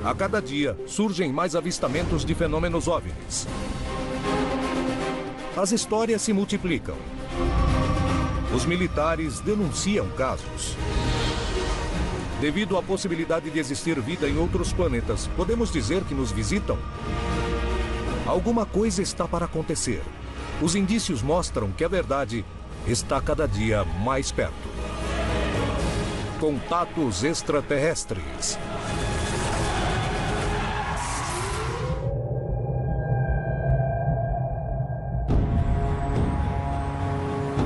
A cada dia, surgem mais avistamentos de fenômenos OVNIs. As histórias se multiplicam. Os militares denunciam casos. Devido à possibilidade de existir vida em outros planetas, podemos dizer que nos visitam? Alguma coisa está para acontecer. Os indícios mostram que a verdade está cada dia mais perto. Contatos extraterrestres.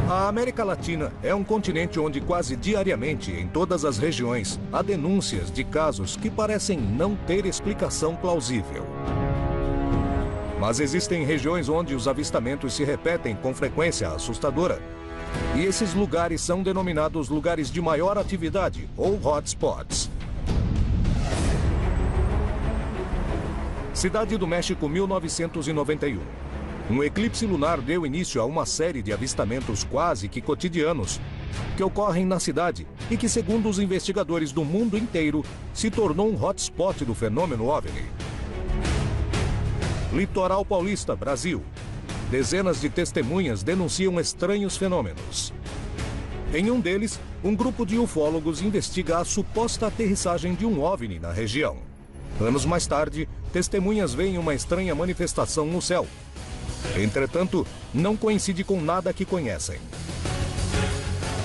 A América Latina é um continente onde quase diariamente, em todas as regiões, há denúncias de casos que parecem não ter explicação plausível. Mas existem regiões onde os avistamentos se repetem com frequência assustadora. E esses lugares são denominados lugares de maior atividade, ou hotspots. Cidade do México, 1991. Um eclipse lunar deu início a uma série de avistamentos quase que cotidianos que ocorrem na cidade e que, segundo os investigadores do mundo inteiro, se tornou um hotspot do fenômeno OVNI. Litoral Paulista, Brasil. Dezenas de testemunhas denunciam estranhos fenômenos. Em um deles, um grupo de ufólogos investiga a suposta aterrissagem de um OVNI na região. Anos mais tarde, testemunhas veem uma estranha manifestação no céu. Entretanto, não coincide com nada que conhecem.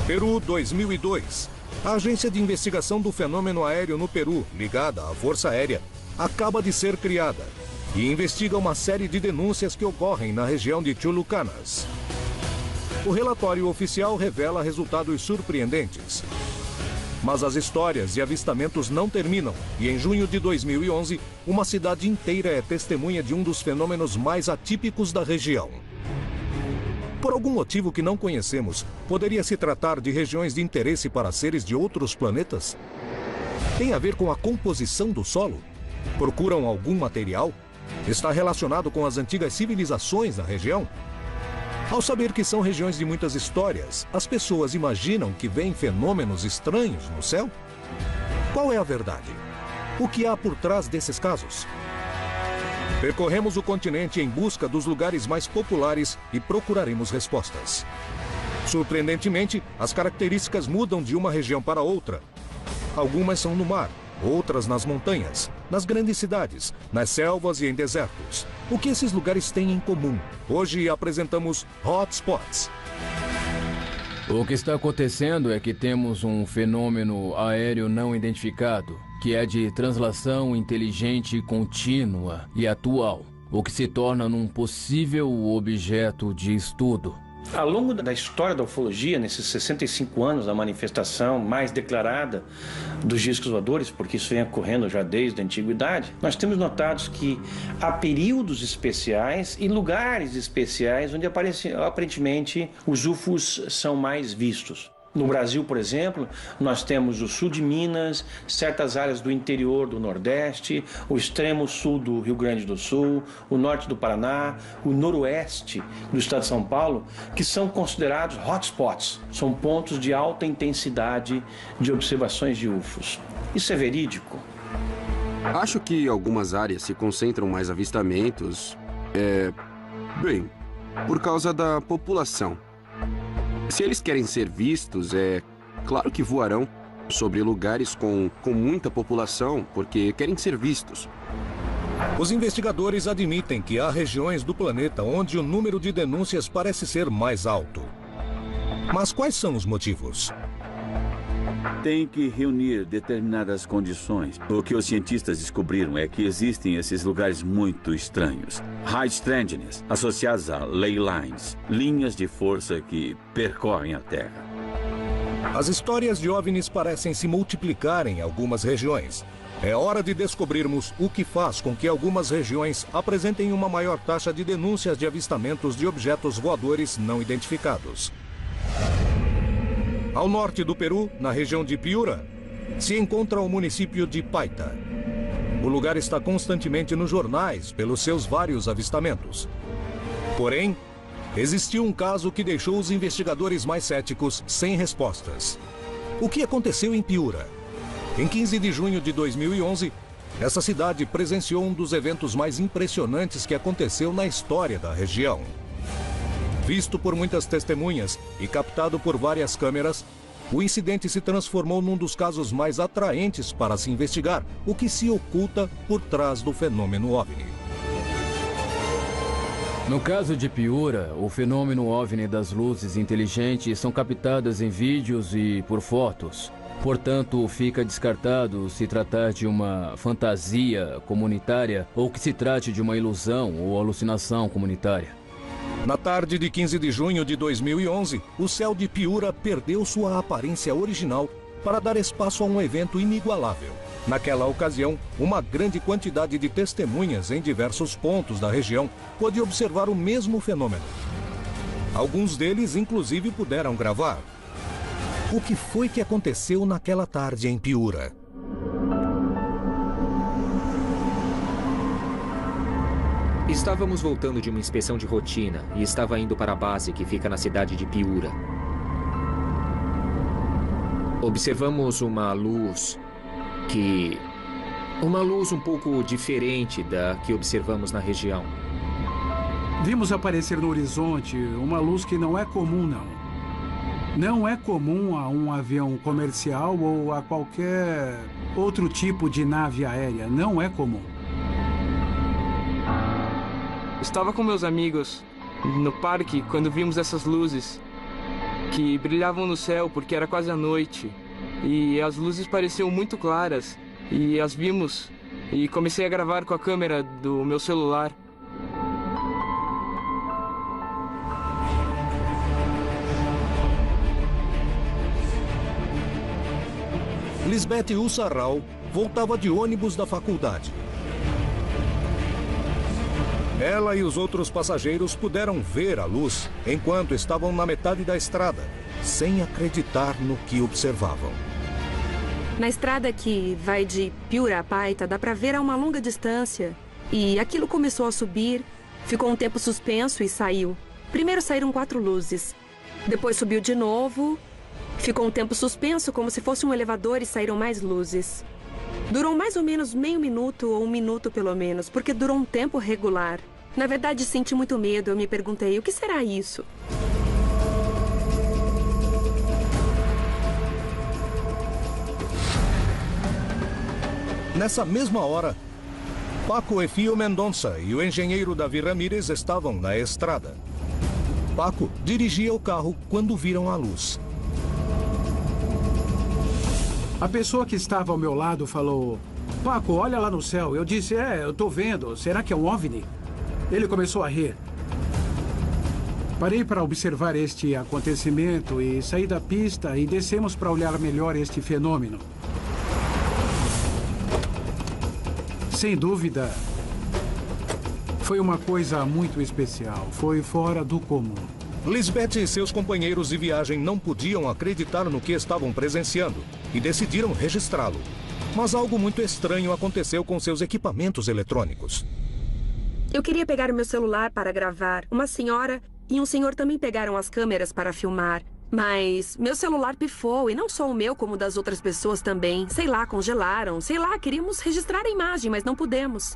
Peru, 2002. A Agência de Investigação do Fenômeno Aéreo no Peru, ligada à Força Aérea, acaba de ser criada e investiga uma série de denúncias que ocorrem na região de Chulucanas. O relatório oficial revela resultados surpreendentes. Mas as histórias e avistamentos não terminam, e em junho de 2011, uma cidade inteira é testemunha de um dos fenômenos mais atípicos da região. Por algum motivo que não conhecemos, poderia se tratar de regiões de interesse para seres de outros planetas? Tem a ver com a composição do solo? Procuram algum material? Está relacionado com as antigas civilizações da região? Ao saber que são regiões de muitas histórias, as pessoas imaginam que veem fenômenos estranhos no céu? Qual é a verdade? O que há por trás desses casos? Percorremos o continente em busca dos lugares mais populares e procuraremos respostas. Surpreendentemente, as características mudam de uma região para outra. Algumas são no mar, outras nas montanhas, nas grandes cidades, nas selvas e em desertos. O que esses lugares têm em comum? Hoje apresentamos Hotspots. O que está acontecendo é que temos um fenômeno aéreo não identificado, que é de translação inteligente contínua e atual, o que se torna num possível objeto de estudo. Ao longo da história da ufologia, nesses 65 anos da manifestação mais declarada dos discos voadores, porque isso vem ocorrendo já desde a antiguidade, nós temos notado que há períodos especiais e lugares especiais onde aparentemente os UFOs são mais vistos. No Brasil, por exemplo, nós temos o sul de Minas, certas áreas do interior do Nordeste, o extremo sul do Rio Grande do Sul, o norte do Paraná, o noroeste do estado de São Paulo, que são considerados hotspots, são pontos de alta intensidade de observações de UFOs. Isso é verídico? Acho que algumas áreas se concentram mais avistamentos, bem, por causa da população. Se eles querem ser vistos, é claro que voarão sobre lugares com muita população, porque querem ser vistos. Os investigadores admitem que há regiões do planeta onde o número de denúncias parece ser mais alto. Mas quais são os motivos? Tem que reunir determinadas condições. O que os cientistas descobriram é que existem esses lugares muito estranhos. High strangeness, associados a ley lines, linhas de força que percorrem a Terra. As histórias de OVNIs parecem se multiplicar em algumas regiões. É hora de descobrirmos o que faz com que algumas regiões apresentem uma maior taxa de denúncias de avistamentos de objetos voadores não identificados. Ao norte do Peru, na região de Piura, se encontra o município de Paita. O lugar está constantemente nos jornais pelos seus vários avistamentos. Porém, existiu um caso que deixou os investigadores mais céticos sem respostas. O que aconteceu em Piura? Em 15 de junho de 2011, essa cidade presenciou um dos eventos mais impressionantes que aconteceu na história da região. Visto por muitas testemunhas e captado por várias câmeras, o incidente se transformou num dos casos mais atraentes para se investigar o que se oculta por trás do fenômeno OVNI. No caso de Piura, o fenômeno OVNI das luzes inteligentes são captadas em vídeos e por fotos. Portanto, fica descartado se tratar de uma fantasia comunitária ou que se trate de uma ilusão ou alucinação comunitária. Na tarde de 15 de junho de 2011, o céu de Piura perdeu sua aparência original para dar espaço a um evento inigualável. Naquela ocasião, uma grande quantidade de testemunhas em diversos pontos da região pôde observar o mesmo fenômeno. Alguns deles, inclusive, puderam gravar. O que foi que aconteceu naquela tarde em Piura? Estávamos voltando de uma inspeção de rotina e estava indo para a base que fica na cidade de Piura. Observamos uma luz um pouco diferente da que observamos na região. Vimos aparecer no horizonte uma luz que não é comum, não. Não é comum a um avião comercial ou a qualquer outro tipo de nave aérea. Não é comum. Estava com meus amigos no parque quando vimos essas luzes que brilhavam no céu porque era quase a noite. E as luzes pareciam muito claras e as vimos e comecei a gravar com a câmera do meu celular. Lisbeth Ussarral voltava de ônibus da faculdade. Ela e os outros passageiros puderam ver a luz enquanto estavam na metade da estrada, sem acreditar no que observavam. Na estrada que vai de Piura a Paita, dá para ver a uma longa distância. E aquilo começou a subir, ficou um tempo suspenso e saiu. Primeiro saíram 4 luzes. Depois subiu de novo, ficou um tempo suspenso como se fosse um elevador e saíram mais luzes. Durou mais ou menos meio minuto ou 1 minuto pelo menos, porque durou um tempo regular. Na verdade, senti muito medo. Eu me perguntei, o que será isso? Nessa mesma hora, Paco Efio Mendonça e o engenheiro Davi Ramírez estavam na estrada. Paco dirigia o carro quando viram a luz. A pessoa que estava ao meu lado falou: Paco, olha lá no céu. Eu disse, eu tô vendo. Será que é um OVNI? Ele começou a rir. Parei para observar este acontecimento e saí da pista e descemos para olhar melhor este fenômeno. Sem dúvida, foi uma coisa muito especial. Foi fora do comum. Lisbeth e seus companheiros de viagem não podiam acreditar no que estavam presenciando e decidiram registrá-lo. Mas algo muito estranho aconteceu com seus equipamentos eletrônicos. Eu queria pegar o meu celular para gravar. Uma senhora e um senhor também pegaram as câmeras para filmar. Mas meu celular pifou, e não só o meu, como o das outras pessoas também. Sei lá, congelaram. Sei lá, queríamos registrar a imagem, mas não pudemos.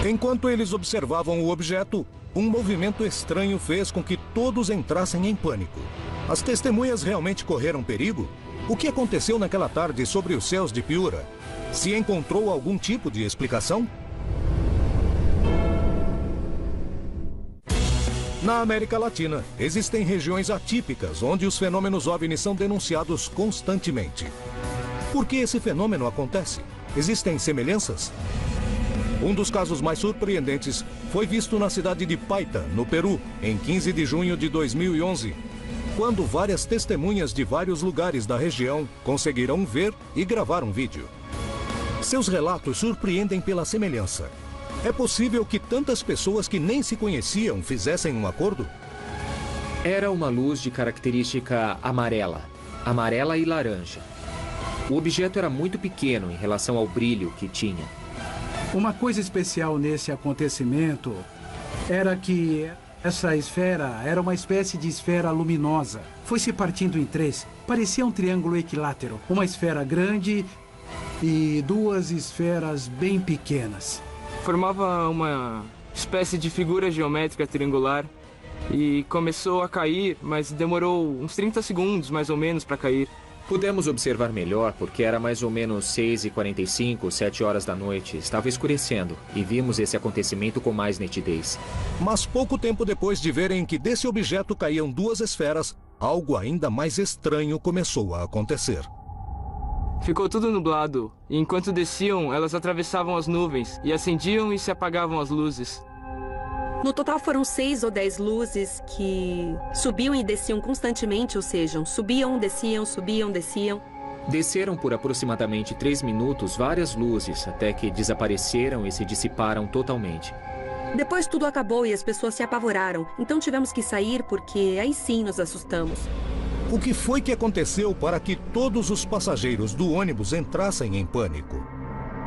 Enquanto eles observavam o objeto, um movimento estranho fez com que todos entrassem em pânico. As testemunhas realmente correram perigo? O que aconteceu naquela tarde sobre os céus de Piura? Se encontrou algum tipo de explicação? Na América Latina, existem regiões atípicas onde os fenômenos OVNI são denunciados constantemente. Por que esse fenômeno acontece? Existem semelhanças? Um dos casos mais surpreendentes foi visto na cidade de Paita, no Peru, em 15 de junho de 2011, quando várias testemunhas de vários lugares da região conseguiram ver e gravar um vídeo. Seus relatos surpreendem pela semelhança. É possível que tantas pessoas que nem se conheciam fizessem um acordo? Era uma luz de característica amarela e laranja. O objeto era muito pequeno em relação ao brilho que tinha. Uma coisa especial nesse acontecimento era que essa esfera era uma espécie de esfera luminosa. Foi se partindo em 3. Parecia um triângulo equilátero. Uma esfera grande e duas esferas bem pequenas. Formava uma espécie de figura geométrica triangular e começou a cair, mas demorou uns 30 segundos mais ou menos para cair. Pudemos observar melhor porque era mais ou menos 6h45, 7 horas da noite. Estava escurecendo e vimos esse acontecimento com mais nitidez. Mas pouco tempo depois de verem que desse objeto caíam duas esferas, algo ainda mais estranho começou a acontecer. Ficou tudo nublado e enquanto desciam, elas atravessavam as nuvens e acendiam e se apagavam as luzes. No total foram 6 ou 10 luzes que subiam e desciam constantemente, ou seja, subiam, desciam. Desceram por aproximadamente 3 minutos várias luzes, até que desapareceram e se dissiparam totalmente. Depois tudo acabou e as pessoas se apavoraram, então tivemos que sair porque aí sim nos assustamos. O que foi que aconteceu para que todos os passageiros do ônibus entrassem em pânico?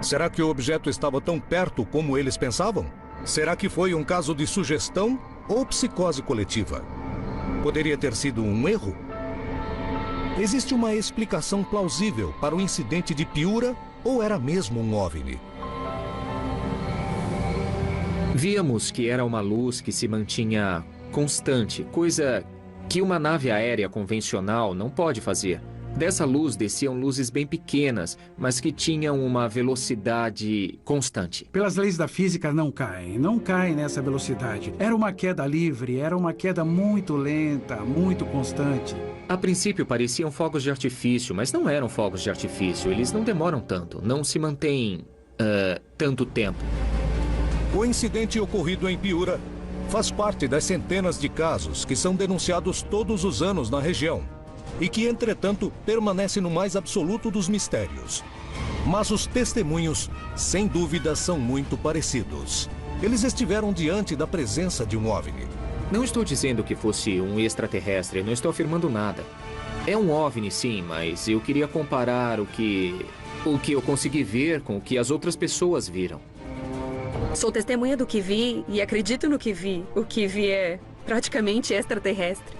Será que o objeto estava tão perto como eles pensavam? Será que foi um caso de sugestão ou psicose coletiva? Poderia ter sido um erro? Existe uma explicação plausível para o incidente de Piura ou era mesmo um OVNI? Víamos que era uma luz que se mantinha constante, coisa que uma nave aérea convencional não pode fazer. Dessa luz desciam luzes bem pequenas, mas que tinham uma velocidade constante. Pelas leis da física não caem nessa velocidade. Era uma queda livre, era uma queda muito lenta, muito constante. A princípio pareciam fogos de artifício, mas não eram fogos de artifício. Eles não demoram tanto, não se mantêm tanto tempo. O incidente ocorrido em Piura faz parte das centenas de casos que são denunciados todos os anos na região e que, entretanto, permanece no mais absoluto dos mistérios. Mas os testemunhos, sem dúvida, são muito parecidos. Eles estiveram diante da presença de um OVNI. Não estou dizendo que fosse um extraterrestre, não estou afirmando nada. É um OVNI, sim, mas eu queria comparar o que eu consegui ver com o que as outras pessoas viram. Sou testemunha do que vi e acredito no que vi. O que vi é praticamente extraterrestre.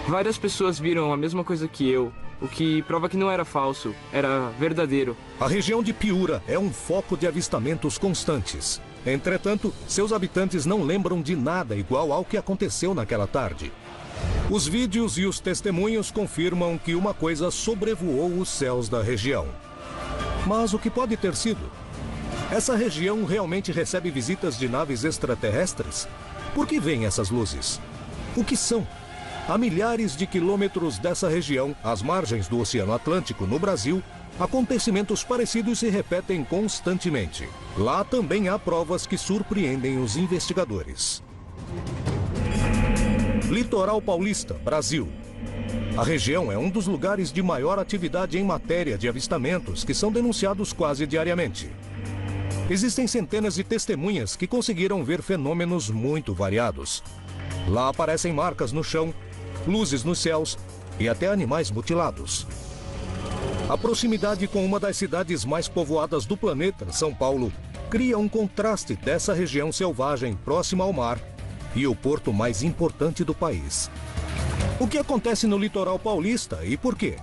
Várias pessoas viram a mesma coisa que eu, o que prova que não era falso, era verdadeiro. A região de Piura é um foco de avistamentos constantes. Entretanto, seus habitantes não lembram de nada igual ao que aconteceu naquela tarde. Os vídeos e os testemunhos confirmam que uma coisa sobrevoou os céus da região. Mas o que pode ter sido? Essa região realmente recebe visitas de naves extraterrestres? Por que vêm essas luzes? O que são? A milhares de quilômetros dessa região, às margens do Oceano Atlântico, no Brasil, acontecimentos parecidos se repetem constantemente. Lá também há provas que surpreendem os investigadores. Litoral Paulista, Brasil. A região é um dos lugares de maior atividade em matéria de avistamentos que são denunciados quase diariamente. Existem centenas de testemunhas que conseguiram ver fenômenos muito variados. Lá aparecem marcas no chão, luzes nos céus e até animais mutilados. A proximidade com uma das cidades mais povoadas do planeta, São Paulo, cria um contraste dessa região selvagem próxima ao mar e o porto mais importante do país. O que acontece no litoral paulista e por quê?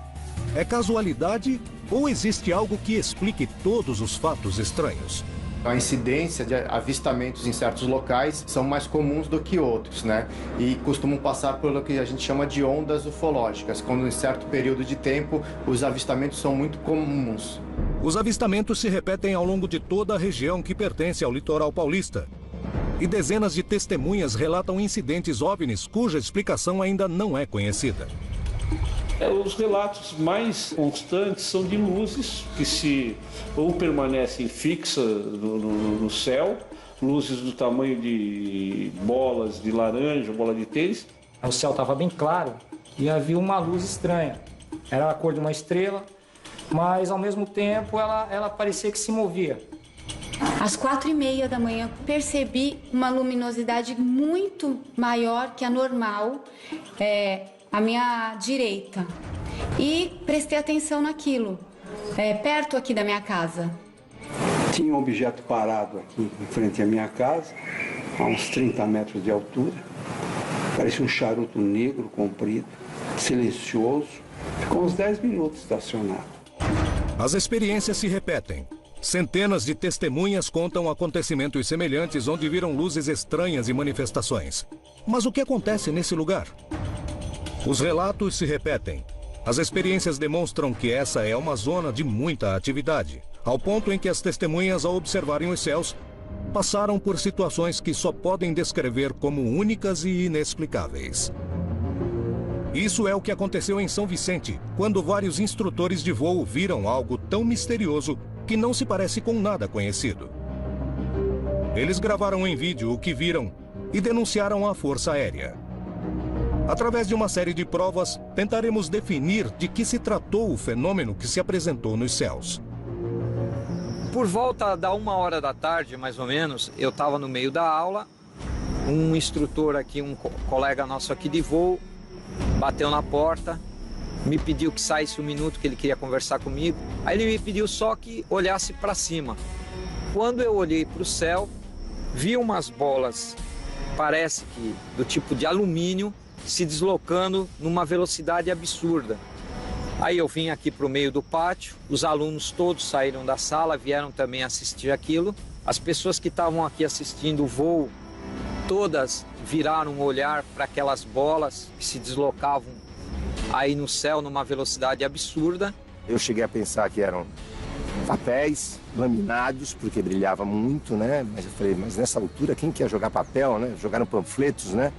É casualidade ou existe algo que explique todos os fatos estranhos? A incidência de avistamentos em certos locais são mais comuns do que outros, né? E costumam passar pelo que a gente chama de ondas ufológicas, quando em certo período de tempo os avistamentos são muito comuns. Os avistamentos se repetem ao longo de toda a região que pertence ao litoral paulista. E dezenas de testemunhas relatam incidentes OVNIs cuja explicação ainda não é conhecida. Os relatos mais constantes são de luzes que ou permanecem fixas no céu, luzes do tamanho de bolas de laranja, bola de tênis. O céu estava bem claro e havia uma luz estranha. Era a cor de uma estrela, mas ao mesmo tempo ela parecia que se movia. Às 4h30 da manhã, percebi uma luminosidade muito maior que a normal, à minha direita. E prestei atenção naquilo, perto aqui da minha casa. Tinha um objeto parado aqui em frente à minha casa, a uns 30 metros de altura. Parecia um charuto negro, comprido, silencioso. Ficou uns 10 minutos estacionado. As experiências se repetem. Centenas de testemunhas contam acontecimentos semelhantes onde viram luzes estranhas e manifestações. Mas o que acontece nesse lugar? Os relatos se repetem. As experiências demonstram que essa é uma zona de muita atividade, ao ponto em que as testemunhas, ao observarem os céus, passaram por situações que só podem descrever como únicas e inexplicáveis. Isso é o que aconteceu em São Vicente, quando vários instrutores de voo viram algo tão misterioso que não se parece com nada conhecido. Eles gravaram em vídeo o que viram e denunciaram à Força Aérea. Através de uma série de provas, tentaremos definir de que se tratou o fenômeno que se apresentou nos céus. Por volta da 1h da tarde, mais ou menos, eu estava no meio da aula. Um instrutor aqui, um colega nosso aqui de voo, bateu na porta, me pediu que saísse um minuto, que ele queria conversar comigo. Aí ele me pediu só que olhasse para cima. Quando eu olhei para o céu, vi umas bolas, parece que do tipo de alumínio, se deslocando numa velocidade absurda. Aí eu vim aqui para o meio do pátio, os alunos todos saíram da sala, vieram também assistir aquilo. As pessoas que estavam aqui assistindo o voo, todas viraram o olhar para aquelas bolas que se deslocavam aí no céu numa velocidade absurda. Eu cheguei a pensar que eram papéis laminados, porque brilhava muito, né? Mas eu falei, mas nessa altura quem quer jogar papel, né? Jogaram panfletos, né?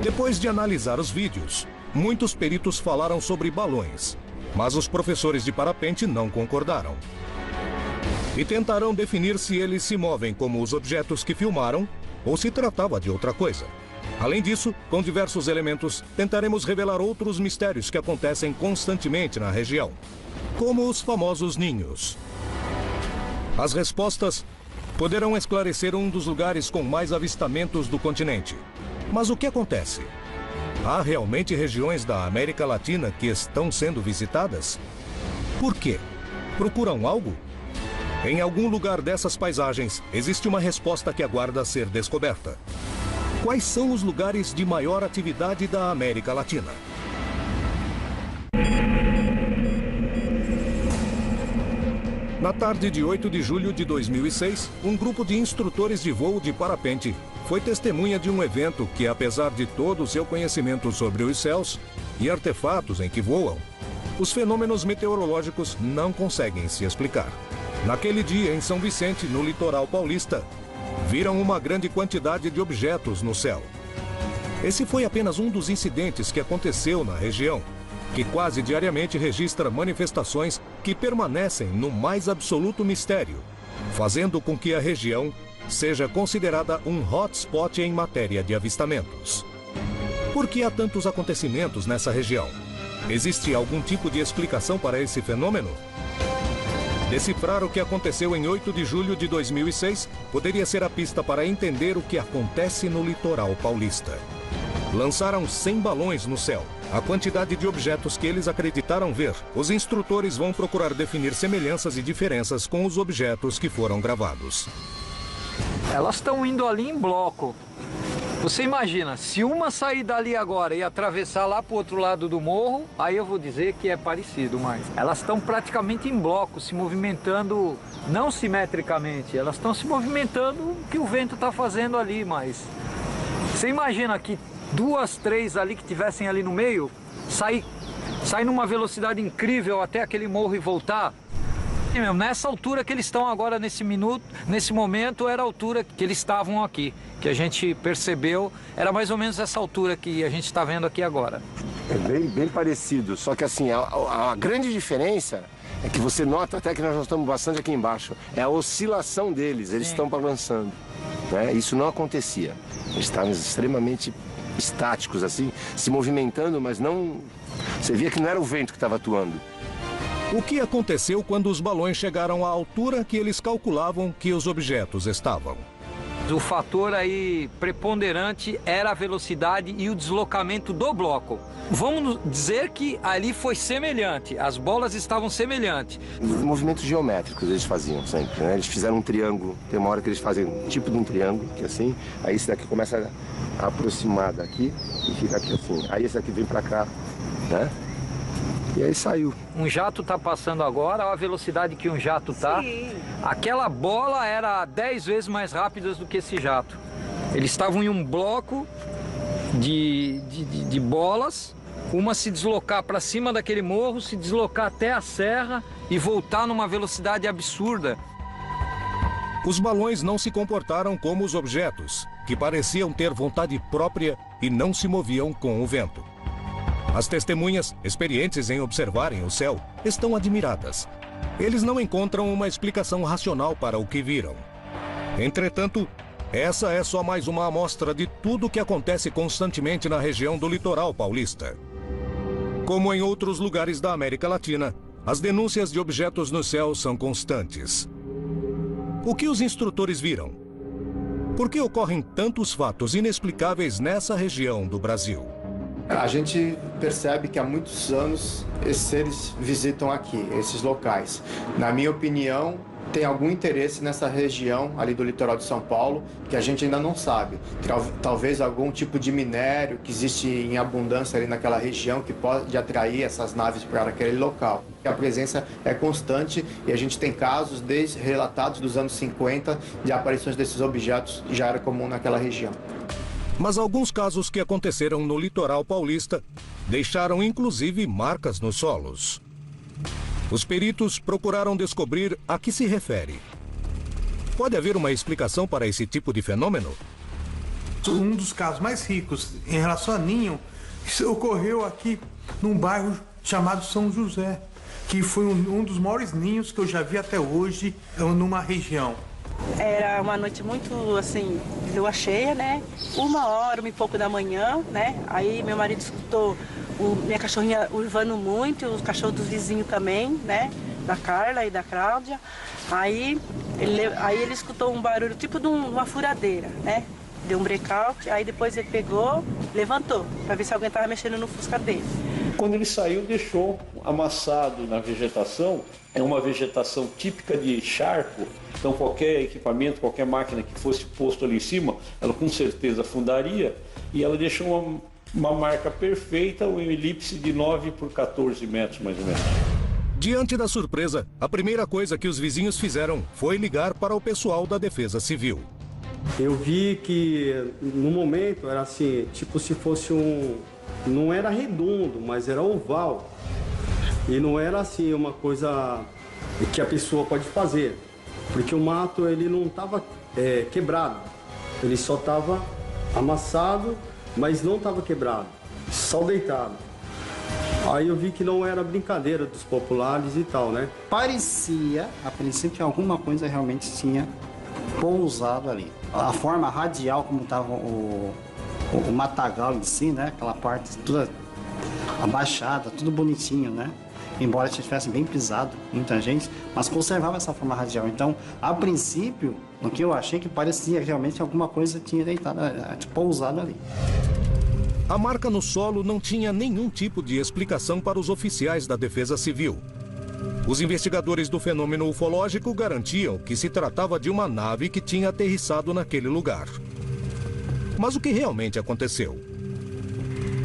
Depois de analisar os vídeos, muitos peritos falaram sobre balões, mas os professores de parapente não concordaram. E tentarão definir se eles se movem como os objetos que filmaram ou se tratava de outra coisa. Além disso, com diversos elementos, tentaremos revelar outros mistérios que acontecem constantemente na região, como os famosos ninhos. As respostas poderão esclarecer um dos lugares com mais avistamentos do continente. Mas o que acontece? Há realmente regiões da América Latina que estão sendo visitadas? Por quê? Procuram algo? Em algum lugar dessas paisagens, existe uma resposta que aguarda ser descoberta. Quais são os lugares de maior atividade da América Latina? Na tarde de 8 de julho de 2006, um grupo de instrutores de voo de parapente foi testemunha de um evento que, apesar de todo o seu conhecimento sobre os céus e artefatos em que voam, os fenômenos meteorológicos não conseguem se explicar. Naquele dia, em São Vicente, no litoral paulista, viram uma grande quantidade de objetos no céu. Esse foi apenas um dos incidentes que aconteceu na região, que quase diariamente registra manifestações que permanecem no mais absoluto mistério, fazendo com que a região seja considerada um hotspot em matéria de avistamentos. Por que há tantos acontecimentos nessa região? Existe algum tipo de explicação para esse fenômeno? Decifrar o que aconteceu em 8 de julho de 2006 poderia ser a pista para entender o que acontece no litoral paulista. Lançaram 100 balões no céu. A quantidade de objetos que eles acreditaram ver, os instrutores vão procurar definir semelhanças e diferenças com os objetos que foram gravados. Elas estão indo ali em bloco. Você imagina, se uma sair dali agora e atravessar lá para o outro lado do morro, aí eu vou dizer que é parecido, mas elas estão praticamente em bloco, se movimentando, não simetricamente, elas estão se movimentando o que o vento está fazendo ali, mas você imagina que 2, 3 ali que tivessem ali no meio, sair numa velocidade incrível até aquele morro e voltar. E mesmo, nessa altura que eles estão agora nesse momento, era a altura que eles estavam aqui, que a gente percebeu, era mais ou menos essa altura que a gente está vendo aqui agora. É bem parecido, só que assim, a grande diferença é que você nota até que nós estamos bastante aqui embaixo, é a oscilação deles, eles estão balançando, né? Isso não acontecia, eles estavam extremamente estáticos assim, se movimentando, mas não... Você via que não era o vento que estava atuando. O que aconteceu quando os balões chegaram à altura que eles calculavam que os objetos estavam? O fator aí preponderante era a velocidade e o deslocamento do bloco. Vamos dizer que ali foi semelhante, as bolas estavam semelhantes. Movimentos geométricos eles faziam sempre, né? Eles fizeram um triângulo, tem uma hora que eles fazem um tipo de um triângulo, que é assim, aí esse daqui começa a aproximar daqui e fica aqui assim. Aí esse aqui vem pra cá, né? E aí saiu. Um jato está passando agora, olha a velocidade que um jato está. Aquela bola era 10 vezes mais rápida do que esse jato. Eles estavam em um bloco de bolas, uma se deslocar para cima daquele morro, se deslocar até a serra e voltar numa velocidade absurda. Os balões não se comportaram como os objetos, que pareciam ter vontade própria e não se moviam com o vento. As testemunhas, experientes em observarem o céu, estão admiradas. Eles não encontram uma explicação racional para o que viram. Entretanto, essa é só mais uma amostra de tudo o que acontece constantemente na região do litoral paulista. Como em outros lugares da América Latina, as denúncias de objetos no céu são constantes. O que os instrutores viram? Por que ocorrem tantos fatos inexplicáveis nessa região do Brasil? A gente percebe que há muitos anos esses seres visitam aqui, esses locais. Na minha opinião, tem algum interesse nessa região ali do litoral de São Paulo que a gente ainda não sabe. Talvez algum tipo de minério que existe em abundância ali naquela região que pode atrair essas naves para aquele local. A presença é constante e a gente tem casos relatados dos anos 50 de aparições desses objetos que já era comum naquela região. Mas alguns casos que aconteceram no litoral paulista deixaram inclusive marcas nos solos. Os peritos procuraram descobrir a que se refere. Pode haver uma explicação para esse tipo de fenômeno? Um dos casos mais ricos em relação a ninho ocorreu aqui num bairro chamado São José, que foi um dos maiores ninhos que eu já vi até hoje numa região. Era uma noite muito, assim, de lua cheia, né? 1h e pouco da manhã, né? Aí meu marido escutou minha cachorrinha uivando muito, os cachorros dos vizinhos também, né? Da Carla e da Cláudia. Aí ele escutou um barulho tipo de uma furadeira, né? Deu um breakout, aí depois ele pegou, levantou, para ver se alguém estava mexendo no fusca dele. Quando ele saiu, deixou amassado na vegetação. É uma vegetação típica de charco. Então qualquer equipamento, qualquer máquina que fosse posto ali em cima, ela com certeza afundaria. E ela deixou uma marca perfeita, uma elipse de 9 por 14 metros, mais ou menos. Diante da surpresa, a primeira coisa que os vizinhos fizeram foi ligar para o pessoal da Defesa Civil. Eu vi que no momento era assim, tipo se fosse não era redondo, mas era oval. E não era assim uma coisa que a pessoa pode fazer. Porque o mato ele não estava quebrado. Ele só estava amassado, mas não estava quebrado. Só deitado. Aí eu vi que não era brincadeira dos populares e tal, né? Parecia, a princípio, que alguma coisa realmente tinha pousado ali. A forma radial como estava o matagal em si, né? Aquela parte toda abaixada, tudo bonitinho, né? Embora estivesse bem pisado, muita gente, mas conservava essa forma radial. Então, a princípio, no que eu achei que parecia realmente alguma coisa tinha deitado, pousado ali. A marca no solo não tinha nenhum tipo de explicação para os oficiais da Defesa Civil. Os investigadores do fenômeno ufológico garantiam que se tratava de uma nave que tinha aterrissado naquele lugar. Mas o que realmente aconteceu?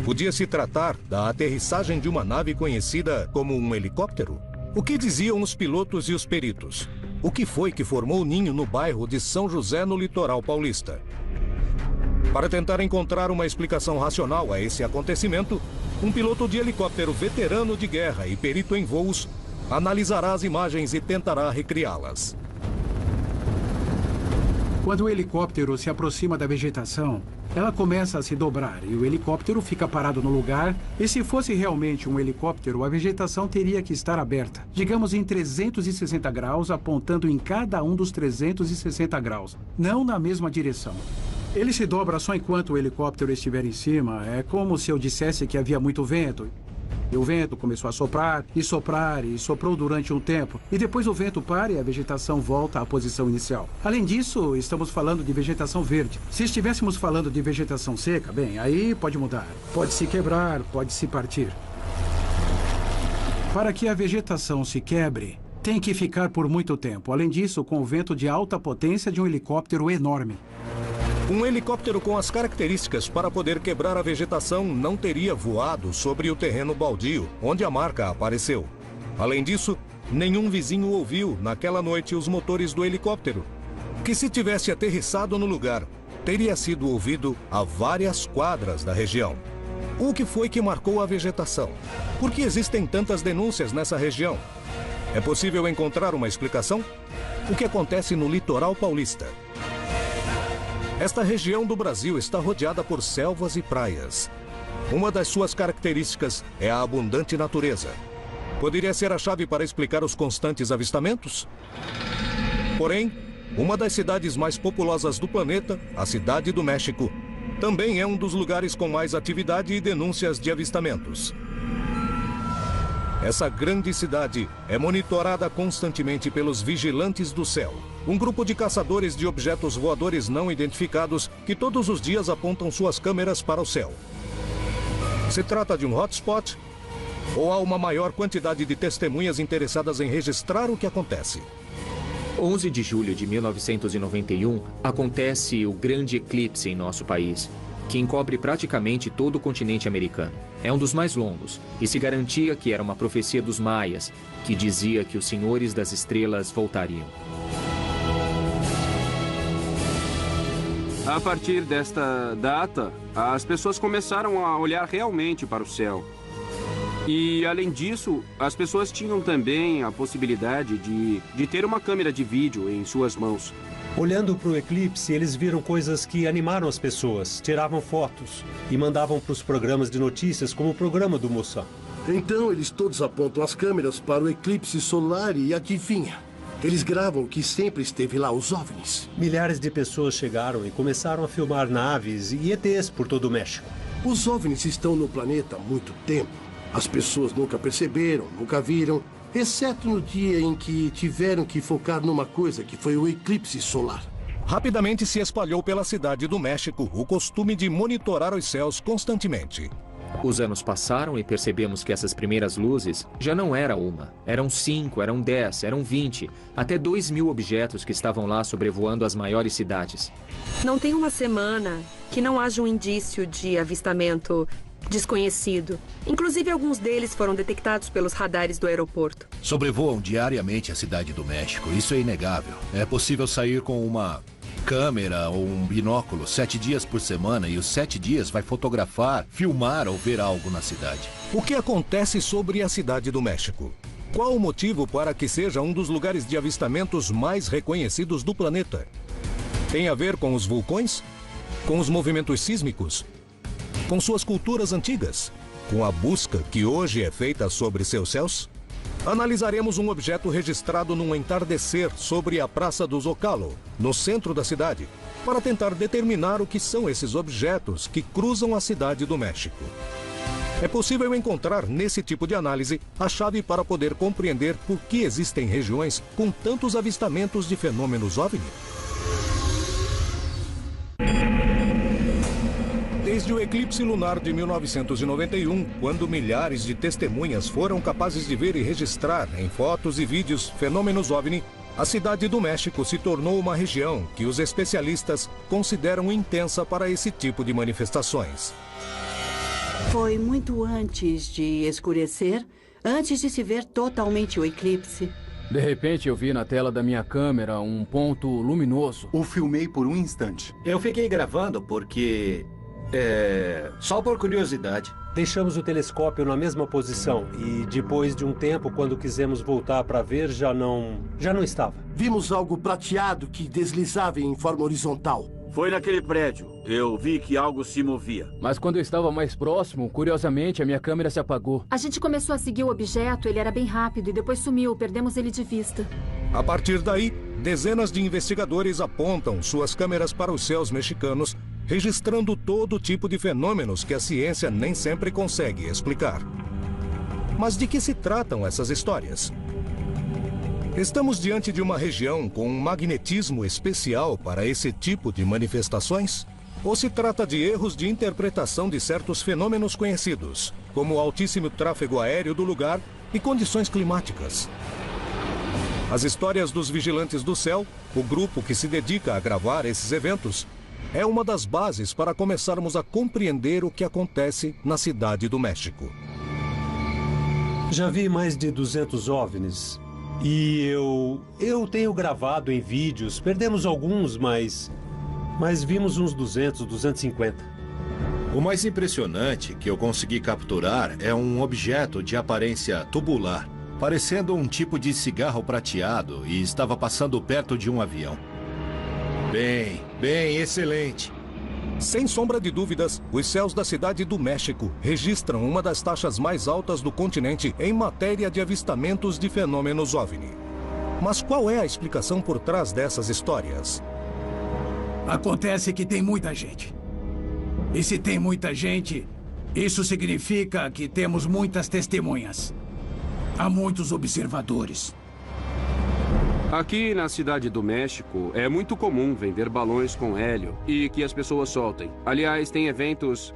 Podia se tratar da aterrissagem de uma nave conhecida como um helicóptero? O que diziam os pilotos e os peritos? O que foi que formou o ninho no bairro de São José, no litoral paulista? Para tentar encontrar uma explicação racional a esse acontecimento, um piloto de helicóptero veterano de guerra e perito em voos analisará as imagens e tentará recriá-las. Quando o helicóptero se aproxima da vegetação, ela começa a se dobrar e o helicóptero fica parado no lugar. E se fosse realmente um helicóptero, a vegetação teria que estar aberta, digamos em 360 graus, apontando em cada um dos 360 graus, não na mesma direção. Ele se dobra só enquanto o helicóptero estiver em cima. É como se eu dissesse que havia muito vento. E o vento começou a soprar e soprar e soprou durante um tempo. E depois o vento para e a vegetação volta à posição inicial. Além disso, estamos falando de vegetação verde. Se estivéssemos falando de vegetação seca, bem, aí pode mudar. Pode se quebrar, pode se partir. Para que a vegetação se quebre, tem que ficar por muito tempo. Além disso, com o vento de alta potência de um helicóptero enorme. Um helicóptero com as características para poder quebrar a vegetação não teria voado sobre o terreno baldio, onde a marca apareceu. Além disso, nenhum vizinho ouviu, naquela noite, os motores do helicóptero, que se tivesse aterrissado no lugar, teria sido ouvido a várias quadras da região. O que foi que marcou a vegetação? Por que existem tantas denúncias nessa região? É possível encontrar uma explicação? O que acontece no litoral paulista? Esta região do Brasil está rodeada por selvas e praias. Uma das suas características é a abundante natureza. Poderia ser a chave para explicar os constantes avistamentos? Porém, uma das cidades mais populosas do planeta, a Cidade do México, também é um dos lugares com mais atividade e denúncias de avistamentos. Essa grande cidade é monitorada constantemente pelos Vigilantes do Céu, um grupo de caçadores de objetos voadores não identificados que todos os dias apontam suas câmeras para o céu. Se trata de um hotspot ou há uma maior quantidade de testemunhas interessadas em registrar o que acontece? 11 de julho de 1991, acontece o grande eclipse em nosso país, que encobre praticamente todo o continente americano. É um dos mais longos, e se garantia que era uma profecia dos maias, que dizia que os senhores das estrelas voltariam. A partir desta data, as pessoas começaram a olhar realmente para o céu. E, além disso, as pessoas tinham também a possibilidade de ter uma câmera de vídeo em suas mãos. Olhando para o eclipse, eles viram coisas que animaram as pessoas, tiravam fotos e mandavam para os programas de notícias, como o programa do Moçã. Então, eles todos apontam as câmeras para o eclipse solar e adivinha? Eles gravam o que sempre esteve lá, os OVNIs. Milhares de pessoas chegaram e começaram a filmar naves e ETs por todo o México. Os OVNIs estão no planeta há muito tempo. As pessoas nunca perceberam, nunca viram, exceto no dia em que tiveram que focar numa coisa, que foi o eclipse solar. Rapidamente se espalhou pela Cidade do México o costume de monitorar os céus constantemente. Os anos passaram e percebemos que essas primeiras luzes já não era uma. Eram 5, eram 10, eram 20, até 2.000 objetos que estavam lá sobrevoando as maiores cidades. Não tem uma semana que não haja um indício de avistamento desconhecido. Inclusive, alguns deles foram detectados pelos radares do aeroporto. Sobrevoam diariamente a Cidade do México, isso é inegável. É possível sair com uma câmera ou um binóculo 7 dias por semana e os 7 dias vai fotografar, filmar ou ver algo na cidade. O que acontece sobre a Cidade do México? Qual o motivo para que seja um dos lugares de avistamentos mais reconhecidos do planeta? Tem a ver com os vulcões? Com os movimentos sísmicos? Com suas culturas antigas? Com a busca que hoje é feita sobre seus céus? Analisaremos um objeto registrado num entardecer sobre a Praça do Zocalo, no centro da cidade, para tentar determinar o que são esses objetos que cruzam a Cidade do México. É possível encontrar nesse tipo de análise a chave para poder compreender por que existem regiões com tantos avistamentos de fenômenos OVNI. Desde o eclipse lunar de 1991, quando milhares de testemunhas foram capazes de ver e registrar em fotos e vídeos fenômenos OVNI, a Cidade do México se tornou uma região que os especialistas consideram intensa para esse tipo de manifestações. Foi muito antes de escurecer, antes de se ver totalmente o eclipse. De repente eu vi na tela da minha câmera um ponto luminoso. O filmei por um instante. Eu fiquei gravando porque... só por curiosidade. Deixamos o telescópio na mesma posição e depois de um tempo, quando quisemos voltar para ver, já não estava. Vimos algo prateado que deslizava em forma horizontal. Foi naquele prédio. Eu vi que algo se movia. Mas quando eu estava mais próximo, curiosamente, a minha câmera se apagou. A gente começou a seguir o objeto, ele era bem rápido e depois sumiu, perdemos ele de vista. A partir daí, dezenas de investigadores apontam suas câmeras para os céus mexicanos, registrando todo tipo de fenômenos que a ciência nem sempre consegue explicar. Mas de que se tratam essas histórias? Estamos diante de uma região com um magnetismo especial para esse tipo de manifestações? Ou se trata de erros de interpretação de certos fenômenos conhecidos, como o altíssimo tráfego aéreo do lugar e condições climáticas? As histórias dos Vigilantes do Céu, o grupo que se dedica a gravar esses eventos, é uma das bases para começarmos a compreender o que acontece na Cidade do México. Já vi mais de 200 OVNIs. E eu tenho gravado em vídeos. Perdemos alguns, mas vimos uns 200, 250. O mais impressionante que eu consegui capturar é um objeto de aparência tubular, parecendo um tipo de cigarro prateado, e estava passando perto de um avião. Bem, excelente. Sem sombra de dúvidas, os céus da Cidade do México registram uma das taxas mais altas do continente em matéria de avistamentos de fenômenos OVNI. Mas qual é a explicação por trás dessas histórias? Acontece que tem muita gente. E se tem muita gente, isso significa que temos muitas testemunhas. Há muitos observadores. Aqui na Cidade do México, é muito comum vender balões com hélio e que as pessoas soltem. Aliás, tem eventos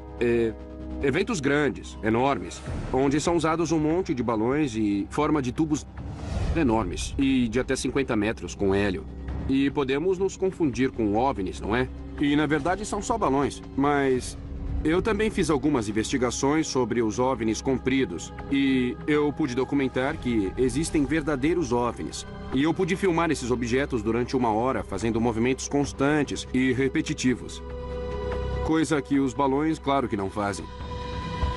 grandes, enormes, onde são usados um monte de balões e forma de tubos enormes e de até 50 metros com hélio. E podemos nos confundir com OVNIs, não é? E na verdade são só balões, mas eu também fiz algumas investigações sobre os OVNIs compridos e eu pude documentar que existem verdadeiros OVNIs. E eu pude filmar esses objetos durante 1 hora, fazendo movimentos constantes e repetitivos. Coisa que os balões, claro que não fazem.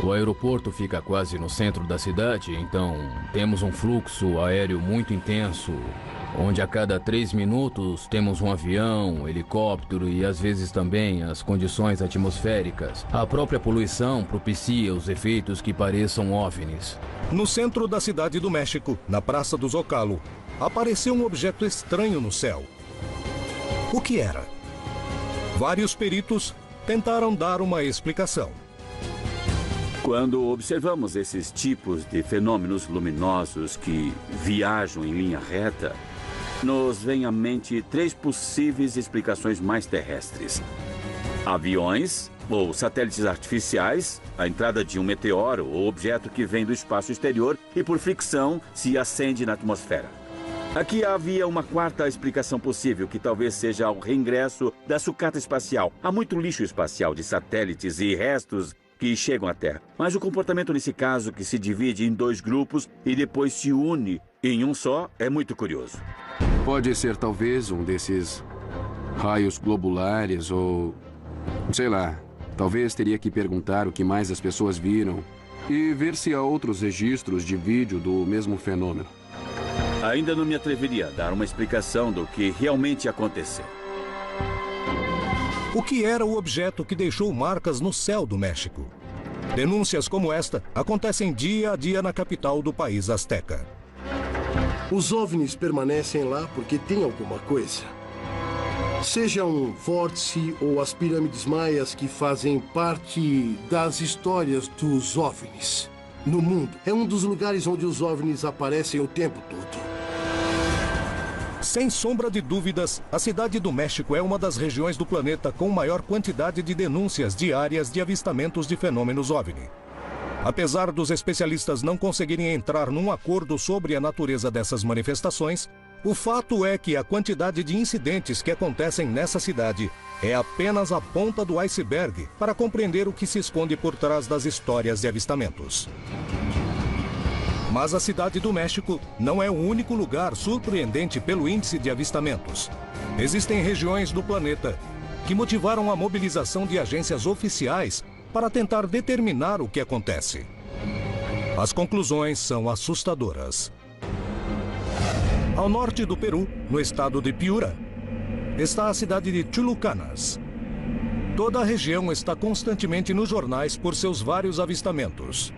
O aeroporto fica quase no centro da cidade, então temos um fluxo aéreo muito intenso, onde a cada 3 minutos temos um avião, helicóptero e às vezes também as condições atmosféricas. A própria poluição propicia os efeitos que pareçam OVNIs. No centro da Cidade do México, na Praça do Zocalo, apareceu um objeto estranho no céu. O que era? Vários peritos tentaram dar uma explicação. Quando observamos esses tipos de fenômenos luminosos que viajam em linha reta, nos vem à mente 3 possíveis explicações mais terrestres: aviões ou satélites artificiais, a entrada de um meteoro ou objeto que vem do espaço exterior e por fricção se acende na atmosfera. Aqui havia uma 4ª explicação possível, que talvez seja o reingresso da sucata espacial. Há muito lixo espacial de satélites e restos que chegam à Terra. Mas o comportamento nesse caso, que se divide em 2 grupos e depois se une em um só, é muito curioso. Pode ser talvez um desses raios globulares ou... sei lá. Talvez teria que perguntar o que mais as pessoas viram e ver se há outros registros de vídeo do mesmo fenômeno. Ainda não me atreveria a dar uma explicação do que realmente aconteceu. O que era o objeto que deixou marcas no céu do México? Denúncias como esta acontecem dia a dia na capital do país azteca. Os OVNIs permanecem lá porque tem alguma coisa. Seja um vórtice ou as pirâmides maias, que fazem parte das histórias dos OVNIs no mundo. É um dos lugares onde os OVNIs aparecem o tempo todo. Sem sombra de dúvidas, a Cidade do México é uma das regiões do planeta com maior quantidade de denúncias diárias de avistamentos de fenômenos OVNI. Apesar dos especialistas não conseguirem entrar num acordo sobre a natureza dessas manifestações, o fato é que a quantidade de incidentes que acontecem nessa cidade é apenas a ponta do iceberg para compreender o que se esconde por trás das histórias de avistamentos. Mas a Cidade do México não é o único lugar surpreendente pelo índice de avistamentos. Existem regiões do planeta que motivaram a mobilização de agências oficiais para tentar determinar o que acontece. As conclusões são assustadoras. Ao norte do Peru, no estado de Piura, está a cidade de Chulucanas. Toda a região está constantemente nos jornais por seus vários avistamentos.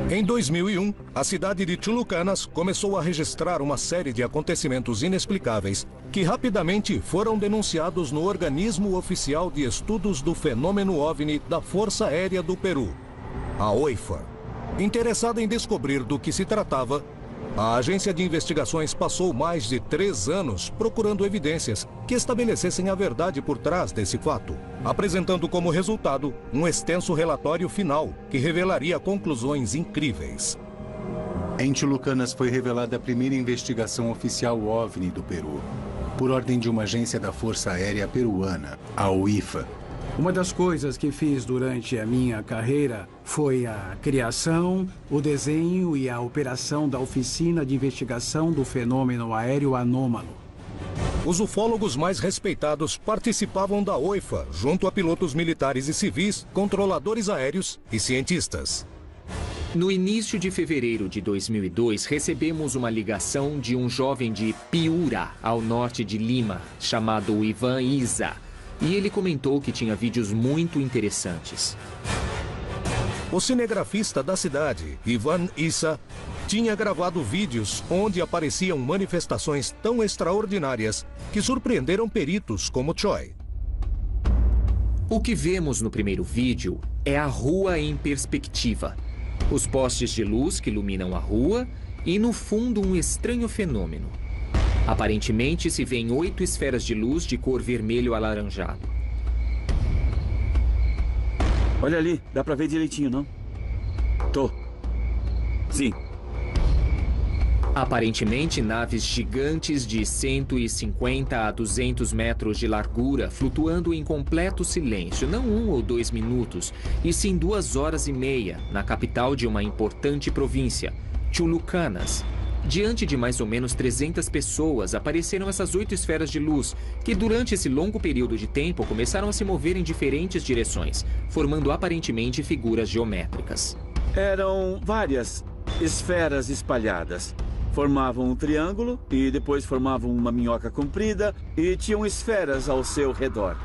Em 2001, a cidade de Chulucanas começou a registrar uma série de acontecimentos inexplicáveis que rapidamente foram denunciados no Organismo Oficial de Estudos do Fenômeno OVNI da Força Aérea do Peru, a OIFA. Interessada em descobrir do que se tratava, a agência de investigações passou mais de 3 anos procurando evidências que estabelecessem a verdade por trás desse fato, apresentando como resultado um extenso relatório final que revelaria conclusões incríveis. Em Chulucanas foi revelada a primeira investigação oficial OVNI do Peru. por ordem de uma agência da Força Aérea Peruana, a UIFA. Uma das coisas que fiz durante a minha carreira foi a criação, o desenho e a operação da Oficina de Investigação do Fenômeno Aéreo Anômalo. Os ufólogos mais respeitados participavam da OIFA, junto a pilotos militares e civis, controladores aéreos e cientistas. No início de fevereiro de 2002, recebemos uma ligação de um jovem de Piura, ao norte de Lima, chamado Ivan Isa. E ele comentou que tinha vídeos muito interessantes. O cinegrafista da cidade, Ivan Isa, tinha gravado vídeos onde apareciam manifestações tão extraordinárias que surpreenderam peritos como Choi. O que vemos no primeiro vídeo é a rua em perspectiva. Os postes de luz que iluminam a rua e, no fundo, um estranho fenômeno. Aparentemente, se vêem 8 esferas de luz de cor vermelho alaranjado. Olha ali, dá pra ver direitinho, não? Sim. Aparentemente, naves gigantes de 150 a 200 metros de largura, flutuando em completo silêncio, não 1 ou 2 minutos, e sim 2 horas e meia, na capital de uma importante província, Chulucanas. Diante de mais ou menos 300 pessoas, apareceram essas 8 esferas de luz, que durante esse longo período de tempo começaram a se mover em diferentes direções, formando aparentemente figuras geométricas. Eram várias esferas espalhadas. Formavam um triângulo e depois formavam uma minhoca comprida e tinham esferas ao seu redor.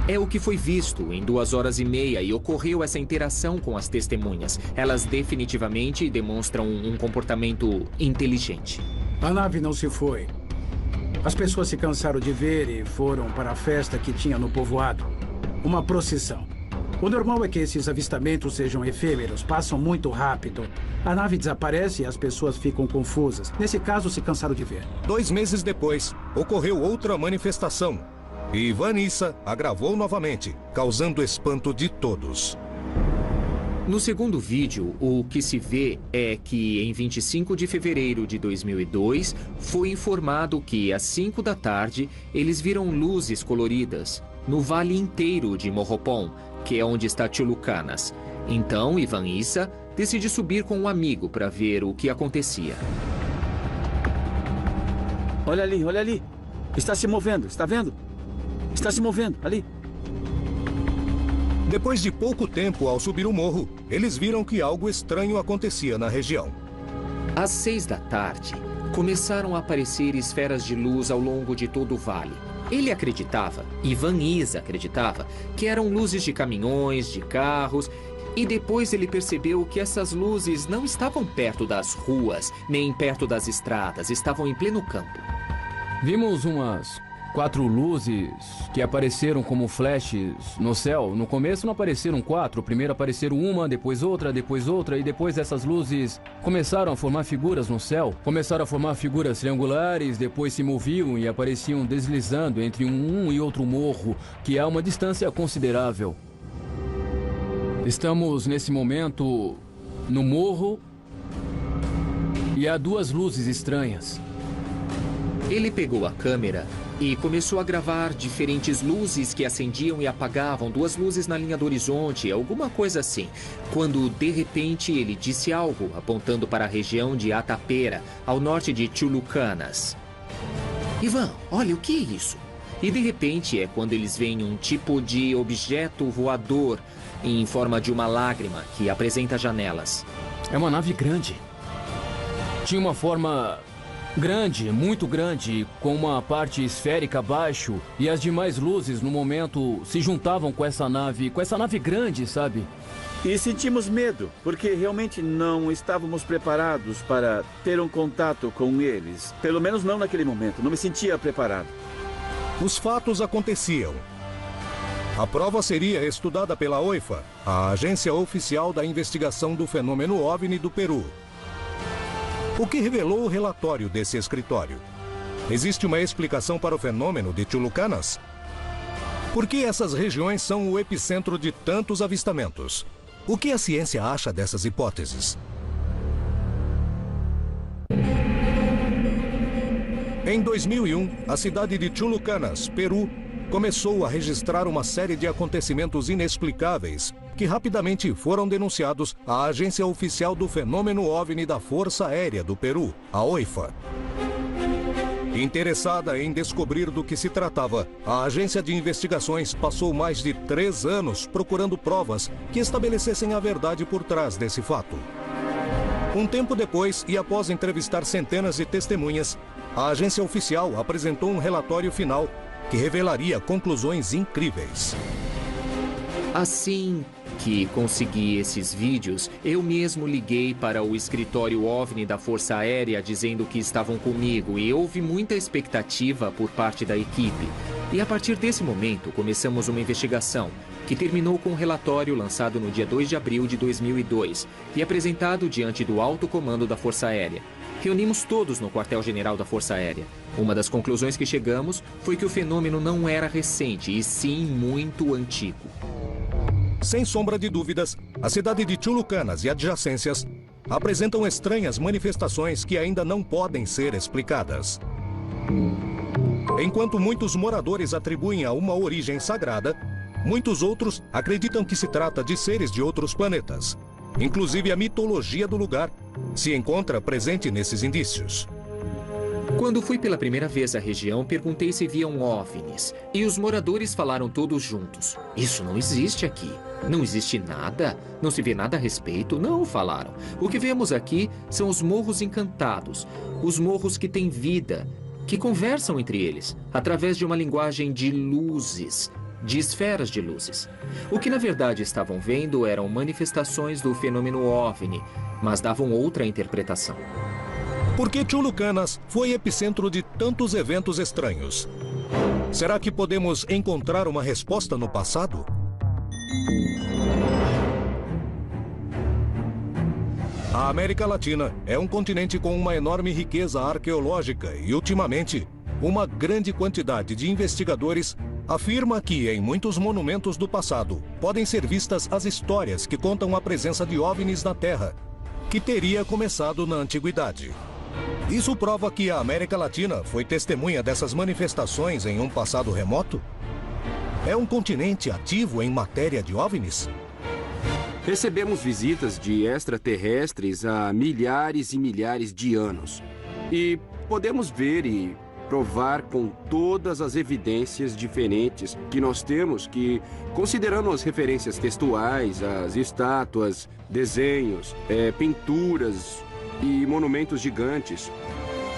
É o que foi visto em 2 horas e meia e ocorreu essa interação com as testemunhas. Elas definitivamente demonstram um comportamento inteligente. A nave não se foi. As pessoas se cansaram de ver e foram para a festa que tinha no povoado. Uma procissão. O normal é que esses avistamentos sejam efêmeros, passam muito rápido. A nave desaparece e as pessoas ficam confusas. Nesse caso, se cansaram de ver. 2 meses depois, ocorreu outra manifestação. E Ivan Isa a gravou novamente, causando espanto de todos. No segundo vídeo, o que se vê é que em 25 de fevereiro de 2002, foi informado que às 5 da tarde, eles viram luzes coloridas no vale inteiro de Morropón, que é onde está Chulucanas. Então, Ivan Isa decide subir com um amigo para ver o que acontecia. Olha ali. Está se movendo, está vendo? Está se movendo, ali. Depois de pouco tempo ao subir o morro, eles viram que algo estranho acontecia na região. Às 6 da tarde, começaram a aparecer esferas de luz ao longo de todo o vale. Ele acreditava, Ivan Isa acreditava, que eram luzes de caminhões, de carros, e depois ele percebeu que essas luzes não estavam perto das ruas, nem perto das estradas, estavam em pleno campo. Vimos umas 4 luzes que apareceram como flashes no céu. No começo não apareceram 4, primeiro apareceram uma, depois outra, e depois essas luzes começaram a formar figuras no céu. Começaram a formar figuras triangulares, depois se moviam e apareciam deslizando entre um e outro morro, que há uma distância considerável. Estamos nesse momento no morro e há 2 luzes estranhas. Ele pegou a câmera e começou a gravar diferentes luzes que acendiam e apagavam, 2 luzes na linha do horizonte, alguma coisa assim. Quando, de repente, ele disse algo, apontando para a região de Atapera, ao norte de Chulucanas. Ivan, olha, o que é isso? E, de repente, é quando eles veem um tipo de objeto voador em forma de uma lágrima que apresenta janelas. É uma nave grande. Tinha uma forma grande, muito grande, com uma parte esférica abaixo, e as demais luzes no momento se juntavam com essa nave grande, sabe? E sentimos medo, porque realmente não estávamos preparados para ter um contato com eles. Pelo menos não naquele momento, não me sentia preparado. Os fatos aconteciam. A prova seria estudada pela OIFA, a Agência Oficial da Investigação do Fenômeno OVNI do Peru. O que revelou o relatório desse escritório? Existe uma explicação para o fenômeno de Chulucanas? Por que essas regiões são o epicentro de tantos avistamentos? O que a ciência acha dessas hipóteses? Em 2001, a cidade de Chulucanas, Peru, começou a registrar uma série de acontecimentos inexplicáveis que rapidamente foram denunciados à Agência Oficial do Fenômeno OVNI da Força Aérea do Peru, a OIFA. Interessada em descobrir do que se tratava, a agência de investigações passou mais de 3 anos procurando provas que estabelecessem a verdade por trás desse fato. Um tempo depois, e após entrevistar centenas de testemunhas, a agência oficial apresentou um relatório final que revelaria conclusões incríveis. Assim que consegui esses vídeos, eu mesmo liguei para o escritório OVNI da Força Aérea dizendo que estavam comigo e houve muita expectativa por parte da equipe. E a partir desse momento, começamos uma investigação que terminou com um relatório lançado no dia 2 de abril de 2002 e apresentado diante do alto comando da Força Aérea. Reunimos todos no quartel-general da Força Aérea. Uma das conclusões que chegamos foi que o fenômeno não era recente, e sim muito antigo. Sem sombra de dúvidas, a cidade de Chulucanas e adjacências apresentam estranhas manifestações que ainda não podem ser explicadas. Enquanto muitos moradores atribuem a uma origem sagrada, muitos outros acreditam que se trata de seres de outros planetas. Inclusive a mitologia do lugar se encontra presente nesses indícios. Quando fui pela primeira vez à região, perguntei se viam OVNIs. E os moradores falaram todos juntos. Isso não existe aqui. Não existe nada. Não se vê nada a respeito. Não, falaram. O que vemos aqui são os morros encantados. Os morros que têm vida, que conversam entre eles, através de uma linguagem de luzes, de esferas de luzes. O que na verdade estavam vendo eram manifestações do fenômeno OVNI, mas davam outra interpretação. Por que Chulucanas foi epicentro de tantos eventos estranhos? Será que podemos encontrar uma resposta no passado? A América Latina é um continente com uma enorme riqueza arqueológica e, ultimamente, uma grande quantidade de investigadores afirma que, em muitos monumentos do passado, podem ser vistas as histórias que contam a presença de OVNIs na Terra, que teria começado na Antiguidade. Isso prova que a América Latina foi testemunha dessas manifestações em um passado remoto? É um continente ativo em matéria de OVNIs? Recebemos visitas de extraterrestres há milhares e milhares de anos. E podemos ver e provar com todas as evidências diferentes que nós temos que, considerando as referências textuais, as estátuas, desenhos, pinturas e monumentos gigantes.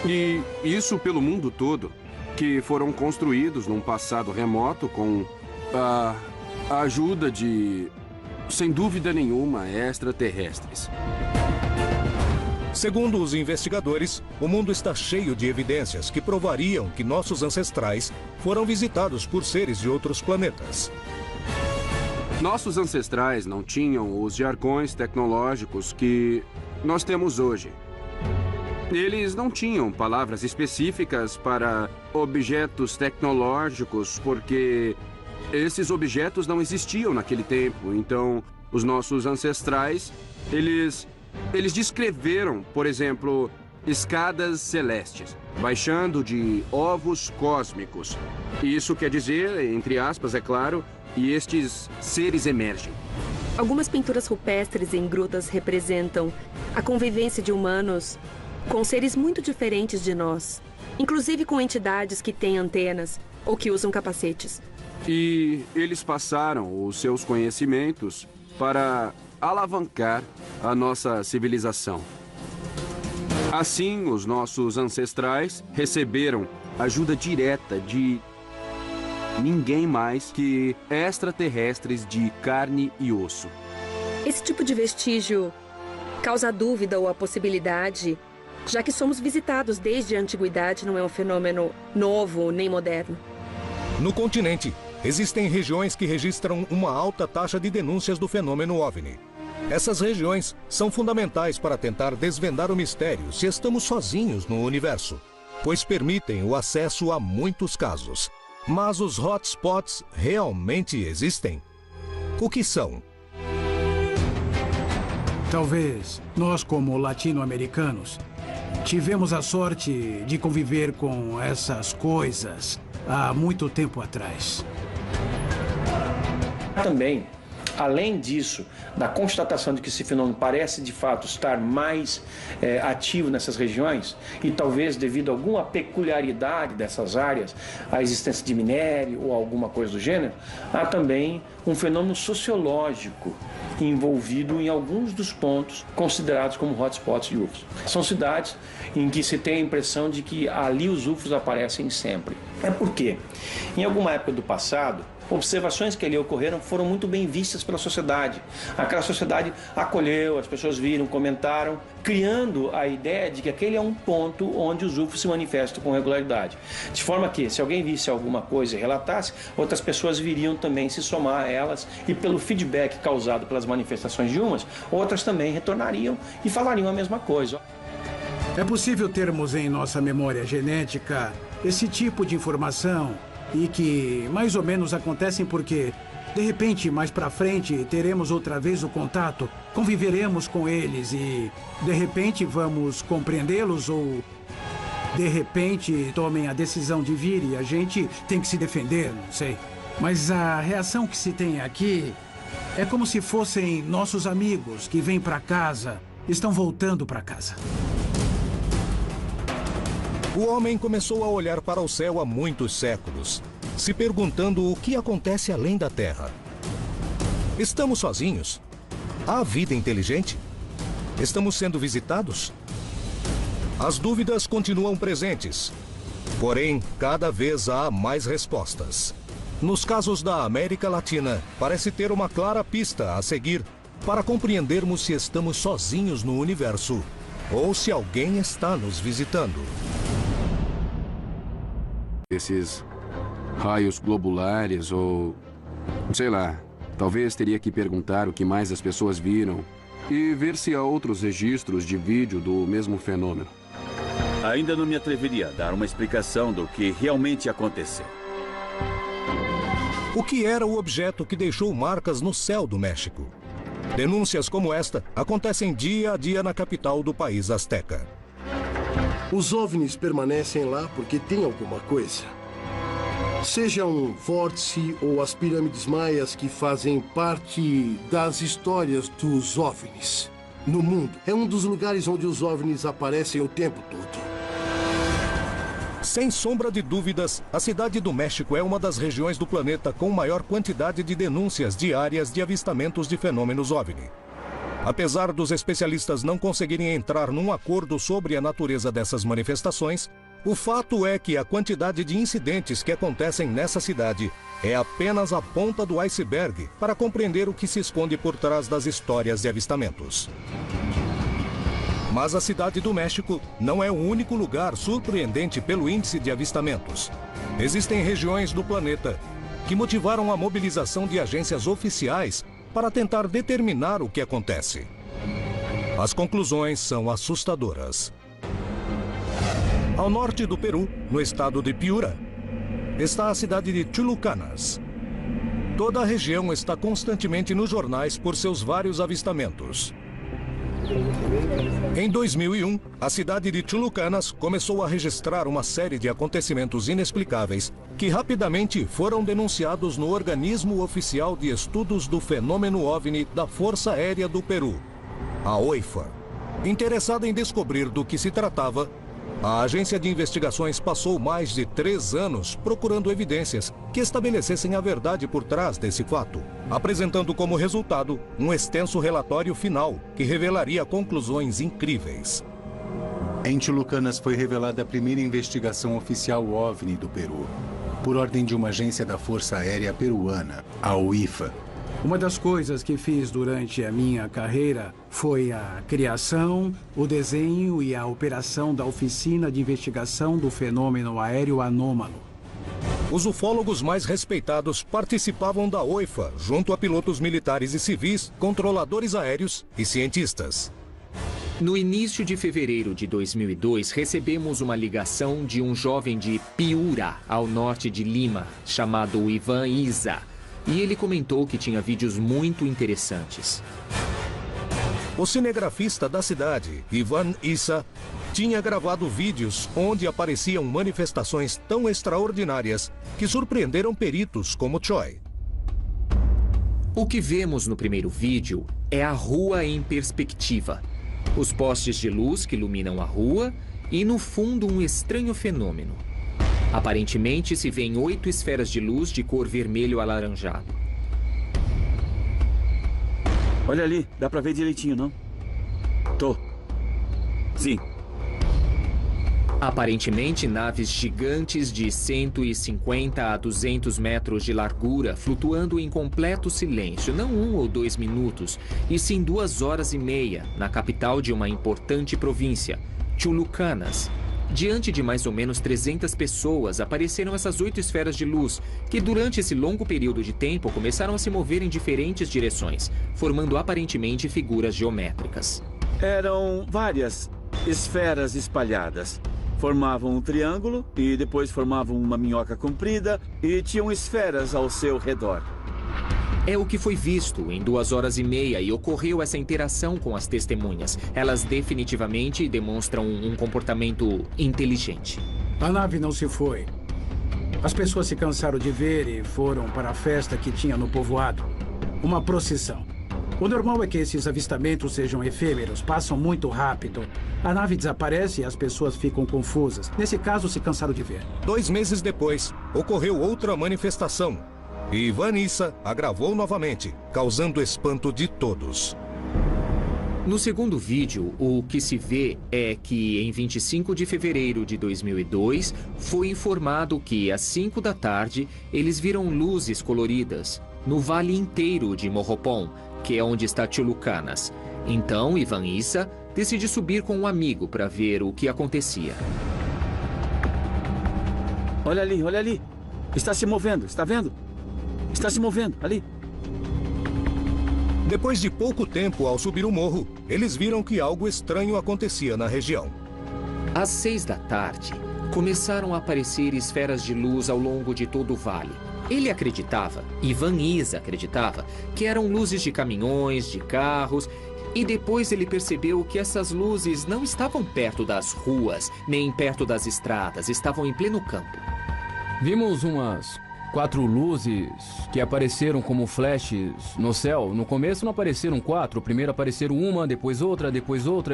E isso pelo mundo todo, que foram construídos num passado remoto com a ajuda de, sem dúvida nenhuma, extraterrestres. Segundo os investigadores, o mundo está cheio de evidências que provariam que nossos ancestrais foram visitados por seres de outros planetas. Nossos ancestrais não tinham os jargões tecnológicos que nós temos hoje. Eles não tinham palavras específicas para objetos tecnológicos, porque esses objetos não existiam naquele tempo. Então, os nossos ancestrais, eles descreveram, por exemplo, escadas celestes, baixando de ovos cósmicos. Isso quer dizer, entre aspas, é claro, e estes seres emergem. Algumas pinturas rupestres em grutas representam a convivência de humanos com seres muito diferentes de nós, inclusive com entidades que têm antenas ou que usam capacetes. E eles passaram os seus conhecimentos para alavancar a nossa civilização. Assim, os nossos ancestrais receberam ajuda direta de ninguém mais que extraterrestres de carne e osso. Esse tipo de vestígio causa dúvida ou a possibilidade, já que somos visitados desde a antiguidade, não é um fenômeno novo nem moderno. No continente, existem regiões que registram uma alta taxa de denúncias do fenômeno OVNI. Essas regiões são fundamentais para tentar desvendar o mistério se estamos sozinhos no universo, pois permitem o acesso a muitos casos. Mas os hotspots realmente existem? O que são? Talvez nós, como latino-americanos, Tivemos a sorte de conviver com essas coisas há muito tempo atrás. Também, além disso, da constatação de que esse fenômeno parece de fato estar mais ativo nessas regiões, e talvez devido a alguma peculiaridade dessas áreas, a existência de minério ou alguma coisa do gênero, há também um fenômeno sociológico envolvido em alguns dos pontos considerados como hotspots de UFOs. São cidades em que se tem a impressão de que ali os UFOs aparecem sempre. É porque, em alguma época do passado, observações que ali ocorreram foram muito bem vistas pela sociedade. Aquela sociedade acolheu, as pessoas viram, comentaram, criando a ideia de que aquele é um ponto onde os UFOs se manifestam com regularidade. De forma que, se alguém visse alguma coisa e relatasse, outras pessoas viriam também se somar a elas e, pelo feedback causado pelas manifestações de umas, outras também retornariam e falariam a mesma coisa. É possível termos em nossa memória genética esse tipo de informação e que mais ou menos acontecem porque, de repente, mais pra frente, teremos outra vez o contato, conviveremos com eles e, de repente, vamos compreendê-los ou, de repente, tomem a decisão de vir e a gente tem que se defender, não sei. Mas a reação que se tem aqui é como se fossem nossos amigos que vêm pra casa, estão voltando pra casa. O homem começou a olhar para o céu há muitos séculos, se perguntando o que acontece além da Terra. Estamos sozinhos? Há vida inteligente? Estamos sendo visitados? As dúvidas continuam presentes, porém, cada vez há mais respostas. Nos casos da América Latina, parece ter uma clara pista a seguir para compreendermos se estamos sozinhos no universo ou se alguém está nos visitando. Esses raios globulares ou... sei lá, talvez teria que perguntar o que mais as pessoas viram e ver se há outros registros de vídeo do mesmo fenômeno. Ainda não me atreveria a dar uma explicação do que realmente aconteceu. O que era o objeto que deixou marcas no céu do México? Denúncias como esta acontecem dia a dia na capital do país azteca. Os OVNIs permanecem lá porque tem alguma coisa. Seja um vórtice ou as pirâmides maias que fazem parte das histórias dos OVNIs no mundo. É um dos lugares onde os OVNIs aparecem o tempo todo. Sem sombra de dúvidas, a cidade do México é uma das regiões do planeta com maior quantidade de denúncias diárias de avistamentos de fenômenos OVNI. Apesar dos especialistas não conseguirem entrar num acordo sobre a natureza dessas manifestações, o fato é que a quantidade de incidentes que acontecem nessa cidade é apenas a ponta do iceberg para compreender o que se esconde por trás das histórias de avistamentos. Mas a cidade do México não é o único lugar surpreendente pelo índice de avistamentos. Existem regiões do planeta que motivaram a mobilização de agências oficiais para tentar determinar o que acontece. As conclusões são assustadoras. Ao norte do Peru, no estado de Piura, está a cidade de Chulucanas. Toda a região está constantemente nos jornais por seus vários avistamentos. Em 2001, a cidade de Chulucanas começou a registrar uma série de acontecimentos inexplicáveis que rapidamente foram denunciados no Organismo Oficial de Estudos do Fenômeno OVNI da Força Aérea do Peru, a OIFA. Interessada em descobrir do que se tratava, a agência de investigações passou mais de 3 anos procurando evidências que estabelecessem a verdade por trás desse fato, apresentando como resultado um extenso relatório final que revelaria conclusões incríveis. Em Chulucanas foi revelada a primeira investigação oficial OVNI do Peru, por ordem de uma agência da Força Aérea Peruana, a OIFA. Uma das coisas que fiz durante a minha carreira foi a criação, o desenho e a operação da Oficina de Investigação do Fenômeno Aéreo Anômalo. Os ufólogos mais respeitados participavam da OIFA, junto a pilotos militares e civis, controladores aéreos e cientistas. No início de fevereiro de 2002, recebemos uma ligação de um jovem de Piura, ao norte de Lima, chamado Ivan Isa. E ele comentou que tinha vídeos muito interessantes. O cinegrafista da cidade, Ivan Issa, tinha gravado vídeos onde apareciam manifestações tão extraordinárias que surpreenderam peritos como Choi. O que vemos no primeiro vídeo é a rua em perspectiva. Os postes de luz que iluminam a rua e, no fundo, um estranho fenômeno. Aparentemente, se vêem 8 esferas de luz de cor vermelho alaranjado. Olha ali, dá pra ver direitinho, não? Sim. Aparentemente, naves gigantes de 150 a 200 metros de largura, flutuando em completo silêncio, não 1 ou 2 minutos, e sim 2 horas e meia, na capital de uma importante província, Chulucanas. Diante de mais ou menos 300 pessoas, apareceram essas 8 esferas de luz, que durante esse longo período de tempo começaram a se mover em diferentes direções, formando aparentemente figuras geométricas. Eram várias esferas espalhadas. Formavam um triângulo e depois formavam uma minhoca comprida e tinham esferas ao seu redor. É o que foi visto em 2 horas e meia e ocorreu essa interação com as testemunhas. Elas definitivamente demonstram um comportamento inteligente. A nave não se foi. As pessoas se cansaram de ver e foram para a festa que tinha no povoado. Uma procissão. O normal é que esses avistamentos sejam efêmeros, passam muito rápido. A nave desaparece e as pessoas ficam confusas. Nesse caso, se cansaram de ver. 2 meses depois, ocorreu outra manifestação. E Ivan Issa a gravou novamente, causando espanto de todos. No segundo vídeo, o que se vê é que em 25 de fevereiro de 2002, foi informado que às 5 da tarde, eles viram luzes coloridas no vale inteiro de Morropon, que é onde está Chulucanas. Então, Ivan Issa decide subir com um amigo para ver o que acontecia. Olha ali. Está se movendo, está vendo? Está se movendo, ali. Depois de pouco tempo ao subir o morro, eles viram que algo estranho acontecia na região. Às 6 da tarde, começaram a aparecer esferas de luz ao longo de todo o vale. Ele acreditava, Ivan Issa acreditava, que eram luzes de caminhões, de carros, e depois ele percebeu que essas luzes não estavam perto das ruas, nem perto das estradas, estavam em pleno campo. Vimos umas 4 luzes que apareceram como flashes no céu. No começo não apareceram 4, primeiro apareceram uma, depois outra,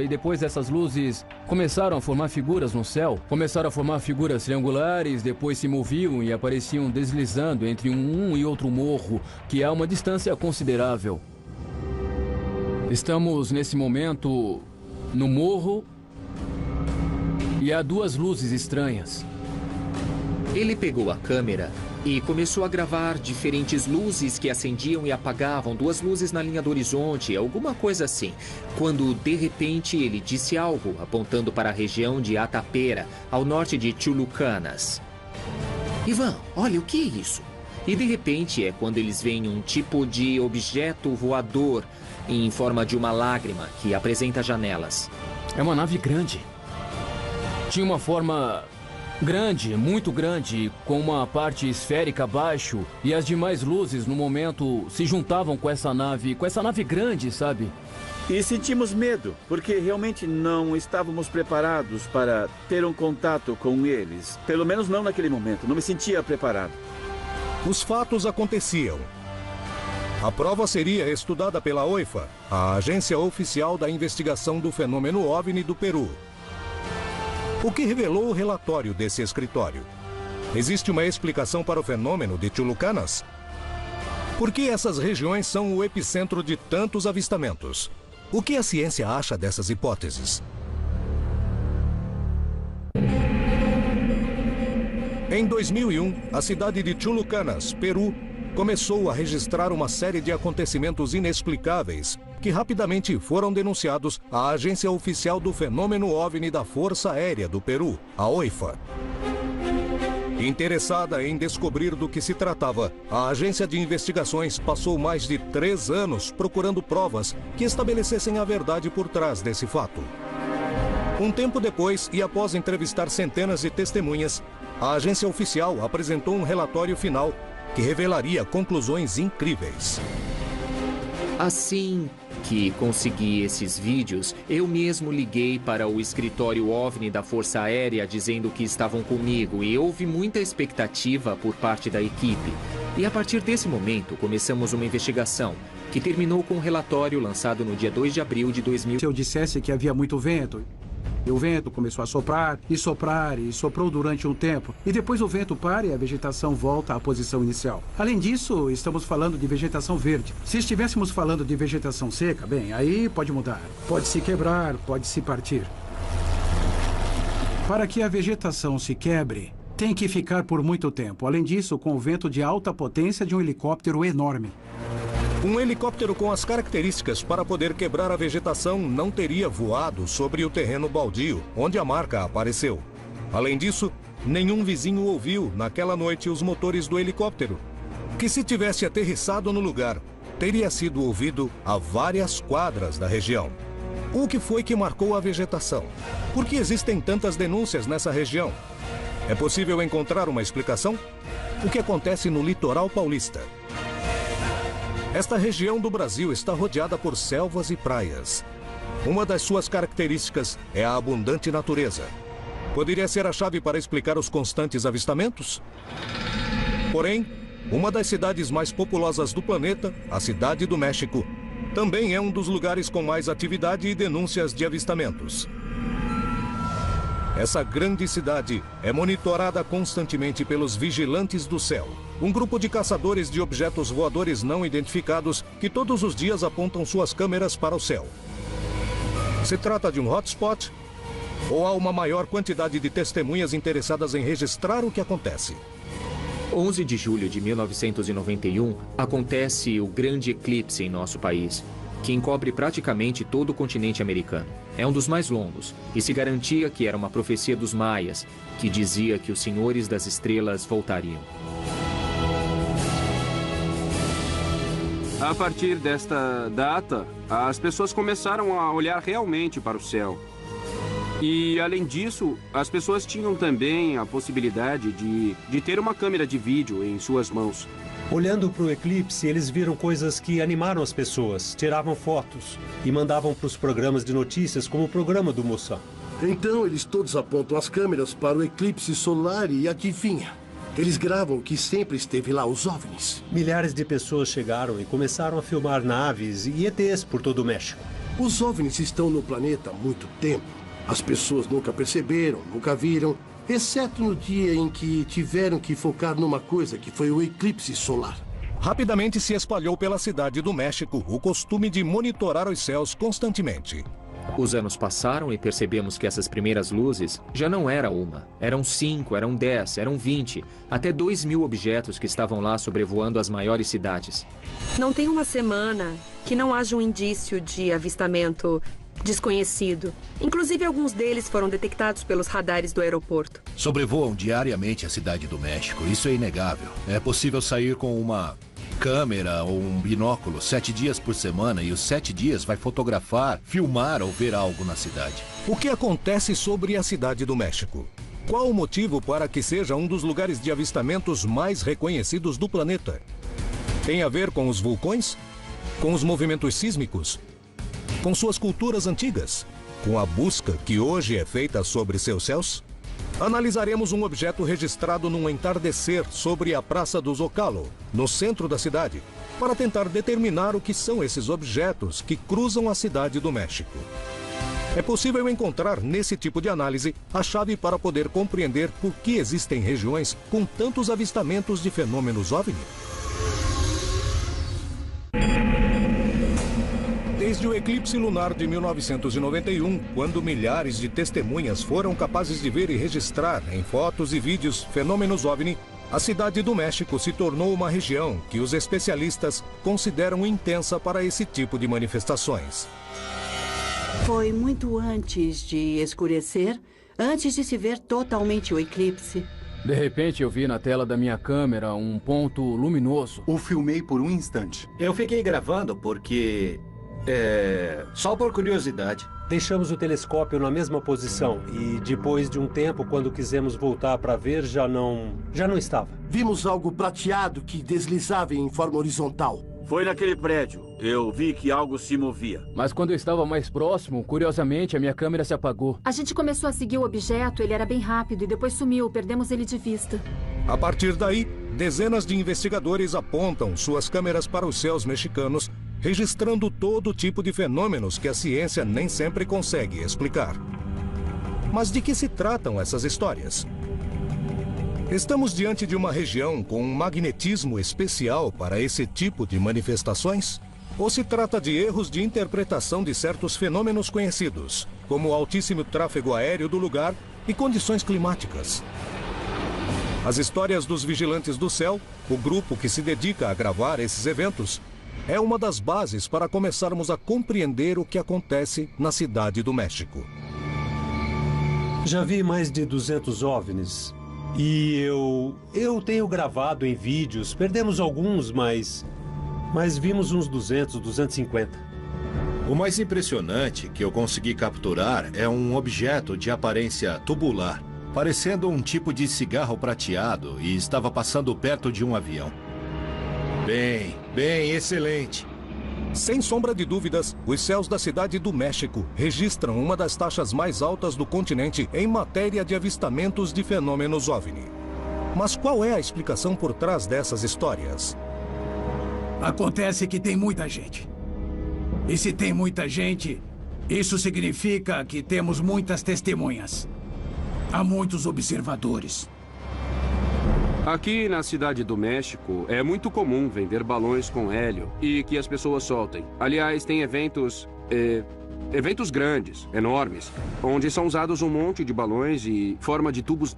e depois essas luzes começaram a formar figuras no céu. Começaram a formar figuras triangulares, depois se moviam e apareciam deslizando entre um e outro morro, que há uma distância considerável. Estamos nesse momento no morro e há 2 luzes estranhas. Ele pegou a câmera e começou a gravar diferentes luzes que acendiam e apagavam, 2 luzes na linha do horizonte, alguma coisa assim. Quando, de repente, ele disse algo, apontando para a região de Atapera, ao norte de Chulucanas. Ivan, olha, o que é isso? E, de repente, é quando eles veem um tipo de objeto voador em forma de uma lágrima que apresenta janelas. É uma nave grande. Tinha uma forma grande, muito grande, com uma parte esférica abaixo, e as demais luzes no momento se juntavam com essa nave grande, sabe? E sentimos medo, porque realmente não estávamos preparados para ter um contato com eles. Pelo menos não naquele momento, não me sentia preparado. Os fatos aconteciam. A prova seria estudada pela OIFA, a Agência Oficial da Investigação do Fenômeno OVNI do Peru. O que revelou o relatório desse escritório? Existe uma explicação para o fenômeno de Chulucanas? Por que essas regiões são o epicentro de tantos avistamentos? O que a ciência acha dessas hipóteses? Em 2001, a cidade de Chulucanas, Peru, começou a registrar uma série de acontecimentos inexplicáveis que rapidamente foram denunciados à Agência Oficial do Fenômeno OVNI da Força Aérea do Peru, a OIFA. Interessada em descobrir do que se tratava, a agência de investigações passou mais de 3 anos procurando provas que estabelecessem a verdade por trás desse fato. Um tempo depois, e após entrevistar centenas de testemunhas, a agência oficial apresentou um relatório final que revelaria conclusões incríveis. Assim, que consegui esses vídeos, eu mesmo liguei para o escritório OVNI da Força Aérea dizendo que estavam comigo e houve muita expectativa por parte da equipe. E a partir desse momento, começamos uma investigação que terminou com um relatório lançado no dia 2 de abril de 2000. Se eu dissesse que havia muito vento, e o vento começou a soprar e soprou durante um tempo. E depois o vento para e a vegetação volta à posição inicial. Além disso, estamos falando de vegetação verde. Se estivéssemos falando de vegetação seca, bem, aí pode mudar. Pode se quebrar, pode se partir. Para que a vegetação se quebre, tem que ficar por muito tempo. Além disso, com o vento de alta potência de um helicóptero enorme. Um helicóptero com as características para poder quebrar a vegetação não teria voado sobre o terreno baldio, onde a marca apareceu. Além disso, nenhum vizinho ouviu naquela noite os motores do helicóptero, que se tivesse aterrissado no lugar, teria sido ouvido a várias quadras da região. O que foi que marcou a vegetação? Por que existem tantas denúncias nessa região? É possível encontrar uma explicação? O que acontece no litoral paulista? Esta região do Brasil está rodeada por selvas e praias. Uma das suas características é a abundante natureza. Poderia ser a chave para explicar os constantes avistamentos? Porém, uma das cidades mais populosas do planeta, a Cidade do México, também é um dos lugares com mais atividade e denúncias de avistamentos. Essa grande cidade é monitorada constantemente pelos vigilantes do céu, um grupo de caçadores de objetos voadores não identificados que todos os dias apontam suas câmeras para o céu. Se trata de um hotspot ou há uma maior quantidade de testemunhas interessadas em registrar o que acontece? 11 de julho de 1991, acontece o grande eclipse em nosso país, que encobre praticamente todo o continente americano. É um dos mais longos, e se garantia que era uma profecia dos maias, que dizia que os senhores das estrelas voltariam. A partir desta data, as pessoas começaram a olhar realmente para o céu. E, além disso, as pessoas tinham também a possibilidade de ter uma câmera de vídeo em suas mãos. Olhando para o eclipse, eles viram coisas que animaram as pessoas, tiravam fotos e mandavam para os programas de notícias, como o programa do Mossad. Então, eles todos apontam as câmeras para o eclipse solar e adivinha? Eles gravam o que sempre esteve lá, os OVNIs. Milhares de pessoas chegaram e começaram a filmar naves e ETs por todo o México. Os OVNIs estão no planeta há muito tempo. As pessoas nunca perceberam, nunca viram, exceto no dia em que tiveram que focar numa coisa, que foi o eclipse solar. Rapidamente se espalhou pela Cidade do México o costume de monitorar os céus constantemente. Os anos passaram e percebemos que essas primeiras luzes já não era uma. Eram 5, eram 10, eram 20, até 2.000 objetos que estavam lá sobrevoando as maiores cidades. Não tem uma semana que não haja um indício de avistamento desconhecido. Inclusive, alguns deles foram detectados pelos radares do aeroporto. Sobrevoam diariamente a Cidade do México, isso é inegável. É possível sair com uma câmera ou um binóculo 7 dias por semana e os 7 dias vai fotografar, filmar ou ver algo na cidade. O que acontece sobre a Cidade do México? Qual o motivo para que seja um dos lugares de avistamentos mais reconhecidos do planeta? Tem a ver com os vulcões? Com os movimentos sísmicos? Com suas culturas antigas? Com a busca que hoje é feita sobre seus céus? Analisaremos um objeto registrado num entardecer sobre a Praça do Zocalo, no centro da cidade, para tentar determinar o que são esses objetos que cruzam a Cidade do México. É possível encontrar nesse tipo de análise a chave para poder compreender por que existem regiões com tantos avistamentos de fenômenos OVNI. Desde o eclipse lunar de 1991, quando milhares de testemunhas foram capazes de ver e registrar em fotos e vídeos fenômenos OVNI, a Cidade do México se tornou uma região que os especialistas consideram intensa para esse tipo de manifestações. Foi muito antes de escurecer, antes de se ver totalmente o eclipse. De repente eu vi na tela da minha câmera um ponto luminoso. O filmei por um instante. Eu fiquei gravando porque... só por curiosidade. Deixamos o telescópio na mesma posição e depois de um tempo, quando quisemos voltar para ver, já não estava. Vimos algo prateado que deslizava em forma horizontal. Foi naquele prédio. Eu vi que algo se movia. Mas quando eu estava mais próximo, curiosamente, a minha câmera se apagou. A gente começou a seguir o objeto, ele era bem rápido e depois sumiu, perdemos ele de vista. A partir daí, dezenas de investigadores apontam suas câmeras para os céus mexicanos, registrando todo tipo de fenômenos que a ciência nem sempre consegue explicar. Mas de que se tratam essas histórias? Estamos diante de uma região com um magnetismo especial para esse tipo de manifestações? Ou se trata de erros de interpretação de certos fenômenos conhecidos, como o altíssimo tráfego aéreo do lugar e condições climáticas? As histórias dos Vigilantes do Céu, o grupo que se dedica a gravar esses eventos, é uma das bases para começarmos a compreender o que acontece na Cidade do México. Já vi mais de 200 OVNIs. E eu tenho gravado em vídeos, perdemos alguns, mas vimos uns 200, 250. O mais impressionante que eu consegui capturar é um objeto de aparência tubular, parecendo um tipo de cigarro prateado, e estava passando perto de um avião. Bem, excelente. Sem sombra de dúvidas, os céus da Cidade do México registram uma das taxas mais altas do continente em matéria de avistamentos de fenômenos OVNI. Mas qual é a explicação por trás dessas histórias? Acontece que tem muita gente. E se tem muita gente, isso significa que temos muitas testemunhas. Há muitos observadores. Aqui na Cidade do México, é muito comum vender balões com hélio e que as pessoas soltem. Aliás, tem eventos grandes, enormes, onde são usados um monte de balões e forma de tubos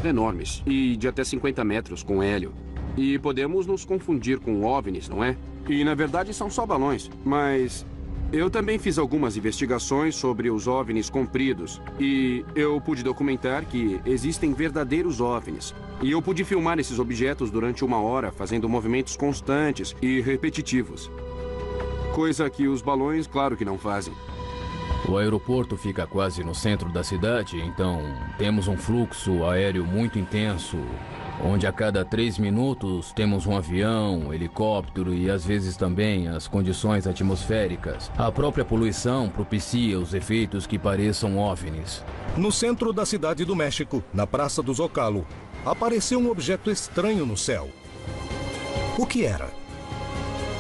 enormes e de até 50 metros com hélio. E podemos nos confundir com OVNIs, não é? E na verdade são só balões, mas eu também fiz algumas investigações sobre os OVNIs compridos e eu pude documentar que existem verdadeiros OVNIs. E eu pude filmar esses objetos durante 1 hora, fazendo movimentos constantes e repetitivos. Coisa que os balões, claro que não fazem. O aeroporto fica quase no centro da cidade, então temos um fluxo aéreo muito intenso, onde a cada 3 minutos temos um avião, helicóptero e às vezes também as condições atmosféricas. A própria poluição propicia os efeitos que pareçam OVNIs. No centro da Cidade do México, na Praça do Zócalo, apareceu um objeto estranho no céu. O que era?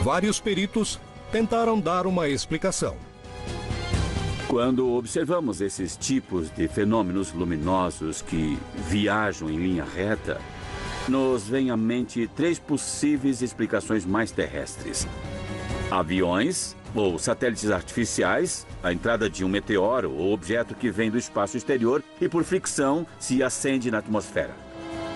Vários peritos tentaram dar uma explicação. Quando observamos esses tipos de fenômenos luminosos que viajam em linha reta, nos vem à mente 3 possíveis explicações mais terrestres. Aviões ou satélites artificiais, a entrada de um meteoro ou objeto que vem do espaço exterior e por fricção se acende na atmosfera.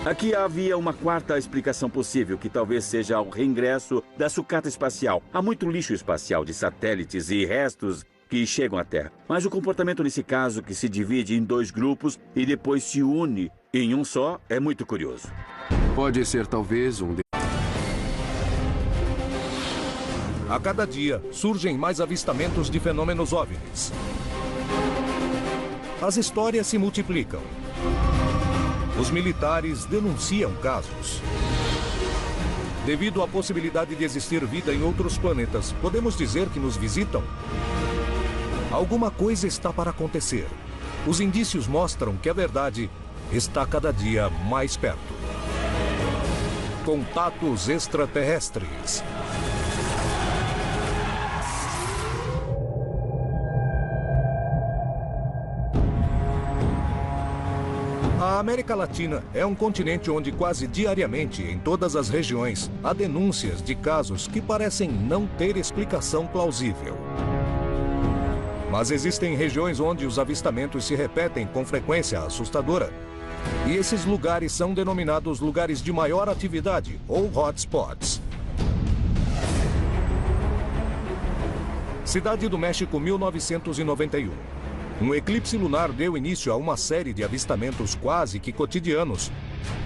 Aqui havia uma 4ª explicação possível, que talvez seja o reingresso da sucata espacial. Há muito lixo espacial de satélites e restos que chegam à Terra. Mas o comportamento nesse caso, que se divide em 2 grupos e depois se une em um só, é muito curioso. Pode ser talvez um... A cada dia, surgem mais avistamentos de fenômenos OVNIs. As histórias se multiplicam. Os militares denunciam casos. Devido à possibilidade de existir vida em outros planetas, podemos dizer que nos visitam? Alguma coisa está para acontecer. Os indícios mostram que a verdade está cada dia mais perto. Contatos extraterrestres. A América Latina é um continente onde quase diariamente, em todas as regiões, há denúncias de casos que parecem não ter explicação plausível. Mas existem regiões onde os avistamentos se repetem com frequência assustadora. E esses lugares são denominados lugares de maior atividade, ou hotspots. Cidade do México, 1991. Um eclipse lunar deu início a uma série de avistamentos quase que cotidianos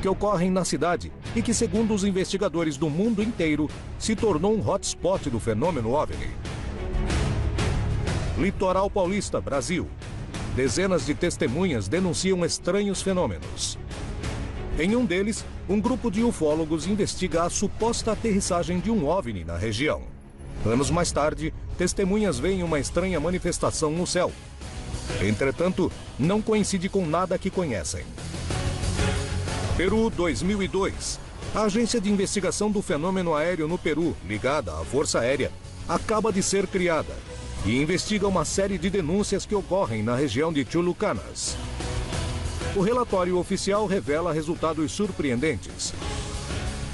que ocorrem na cidade e que, segundo os investigadores do mundo inteiro, se tornou um hotspot do fenômeno OVNI. Litoral Paulista, Brasil. Dezenas de testemunhas denunciam estranhos fenômenos. Em um deles, um grupo de ufólogos investiga a suposta aterrissagem de um OVNI na região. Anos mais tarde, testemunhas veem uma estranha manifestação no céu. Entretanto, não coincide com nada que conhecem. Peru, 2002. A Agência de Investigação do Fenômeno Aéreo no Peru, ligada à Força Aérea, acaba de ser criada e investiga uma série de denúncias que ocorrem na região de Chulucanas. O relatório oficial revela resultados surpreendentes.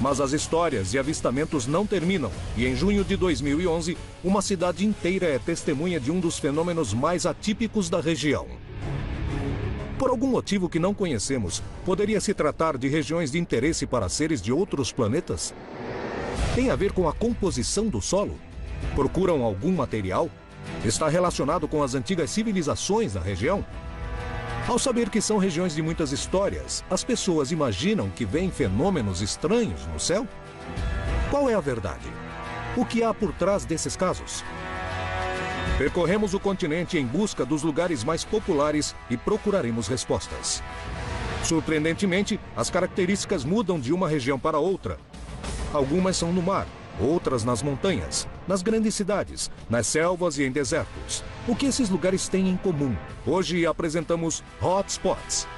Mas as histórias e avistamentos não terminam, e em junho de 2011, uma cidade inteira é testemunha de um dos fenômenos mais atípicos da região. Por algum motivo que não conhecemos, poderia se tratar de regiões de interesse para seres de outros planetas? Tem a ver com a composição do solo? Procuram algum material? Está relacionado com as antigas civilizações da região? Ao saber que são regiões de muitas histórias, as pessoas imaginam que veem fenômenos estranhos no céu? Qual é a verdade? O que há por trás desses casos? Percorremos o continente em busca dos lugares mais populares e procuraremos respostas. Surpreendentemente, as características mudam de uma região para outra. Algumas são no mar, outras nas montanhas, nas grandes cidades, nas selvas e em desertos. O que esses lugares têm em comum? Hoje apresentamos Hotspots.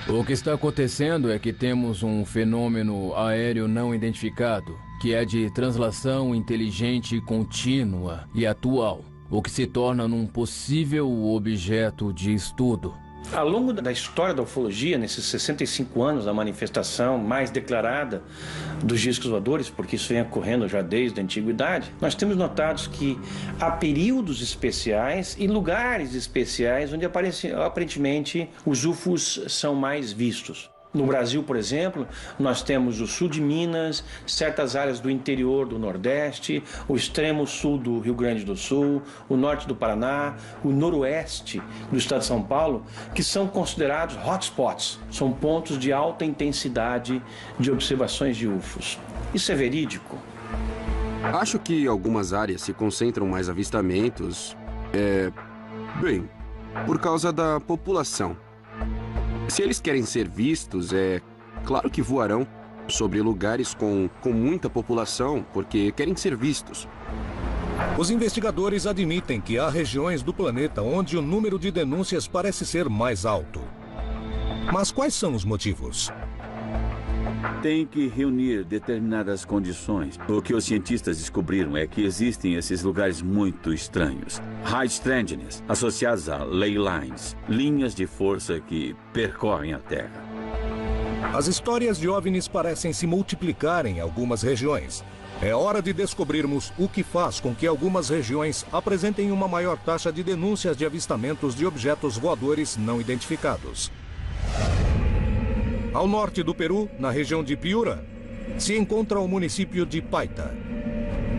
O que está acontecendo é que temos um fenômeno aéreo não identificado, que é de translação inteligente contínua e atual, o que se torna num possível objeto de estudo. Ao longo da história da ufologia, nesses 65 anos da manifestação mais declarada dos discos voadores, porque isso vem ocorrendo já desde a antiguidade, nós temos notado que há períodos especiais e lugares especiais onde aparentemente os UFOs são mais vistos. No Brasil, por exemplo, nós temos o sul de Minas, certas áreas do interior do Nordeste, o extremo sul do Rio Grande do Sul, o norte do Paraná, o noroeste do estado de São Paulo, que são considerados hotspots, são pontos de alta intensidade de observações de UFOs. Isso é verídico? Acho que algumas áreas se concentram mais avistamentos, bem, por causa da população. Se eles querem ser vistos, é claro que voarão sobre lugares com muita população, porque querem ser vistos. Os investigadores admitem que há regiões do planeta onde o número de denúncias parece ser mais alto. Mas quais são os motivos? Tem que reunir determinadas condições. O que os cientistas descobriram é que existem esses lugares muito estranhos. High strangeness, associados a ley lines, linhas de força que percorrem a Terra. As histórias de OVNIs parecem se multiplicar em algumas regiões. É hora de descobrirmos o que faz com que algumas regiões apresentem uma maior taxa de denúncias de avistamentos de objetos voadores não identificados. Ao norte do Peru, na região de Piura, se encontra o município de Paita.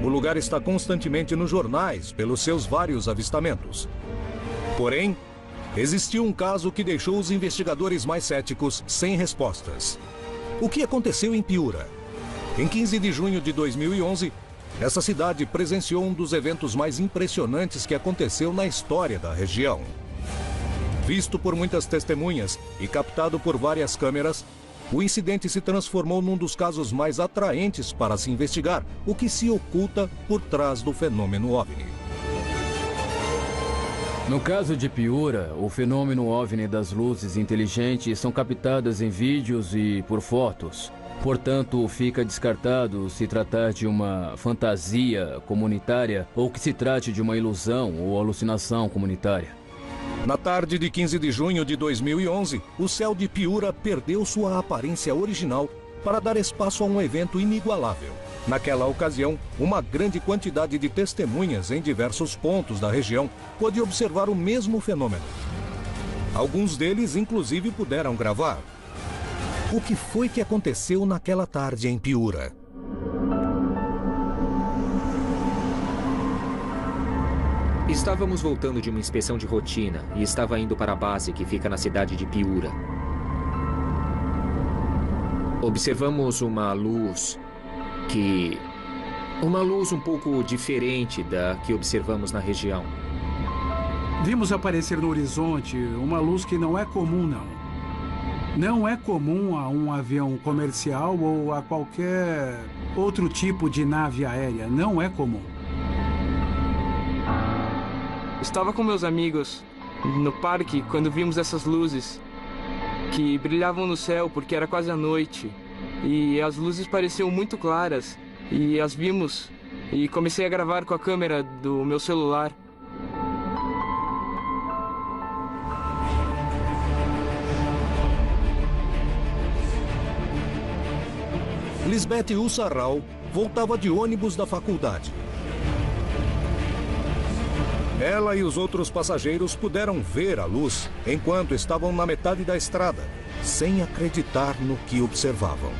O lugar está constantemente nos jornais pelos seus vários avistamentos. Porém, existiu um caso que deixou os investigadores mais céticos sem respostas. O que aconteceu em Piura? Em 15 de junho de 2011, essa cidade presenciou um dos eventos mais impressionantes que aconteceu na história da região. Visto por muitas testemunhas e captado por várias câmeras, o incidente se transformou num dos casos mais atraentes para se investigar o que se oculta por trás do fenômeno OVNI. No caso de Piura, o fenômeno OVNI das luzes inteligentes são captadas em vídeos e por fotos. Portanto, fica descartado se tratar de uma fantasia comunitária ou que se trate de uma ilusão ou alucinação comunitária. Na tarde de 15 de junho de 2011, o céu de Piura perdeu sua aparência original para dar espaço a um evento inigualável. Naquela ocasião, uma grande quantidade de testemunhas em diversos pontos da região pôde observar o mesmo fenômeno. Alguns deles, inclusive, puderam gravar. O que foi que aconteceu naquela tarde em Piura? Estávamos voltando de uma inspeção de rotina e estava indo para a base que fica na cidade de Piura. Observamos uma luz um pouco diferente da que observamos na região. Vimos aparecer no horizonte uma luz que não é comum, não. Não é comum a um avião comercial ou a qualquer outro tipo de nave aérea. Não é comum. Estava com meus amigos no parque quando vimos essas luzes que brilhavam no céu porque era quase a noite. E as luzes pareciam muito claras e as vimos e comecei a gravar com a câmera do meu celular. Lisbeth Ussarral voltava de ônibus da faculdade. Ela e os outros passageiros puderam ver a luz enquanto estavam na metade da estrada, sem acreditar no que observavam.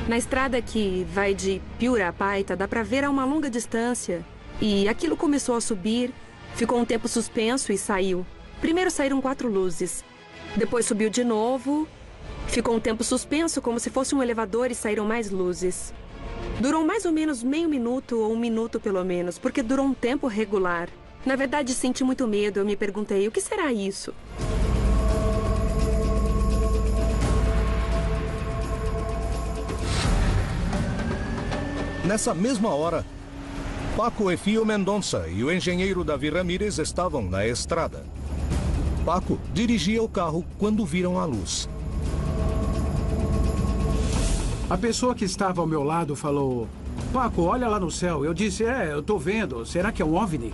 Na estrada que vai de Piura a Paita, dá para ver a uma longa distância. E aquilo começou a subir, ficou um tempo suspenso e saiu. Primeiro saíram 4 luzes. Depois subiu de novo. Ficou um tempo suspenso, como se fosse um elevador, e saíram mais luzes. Durou mais ou menos meio minuto, ou 1 minuto pelo menos, porque durou um tempo regular. Na verdade, senti muito medo. Eu me perguntei, o que será isso? Nessa mesma hora, Paco Efio Mendonça e o engenheiro Davi Ramírez estavam na estrada. Paco dirigia o carro quando viram a luz. A pessoa que estava ao meu lado falou, Paco, olha lá no céu. Eu disse, eu tô vendo. Será que é um OVNI?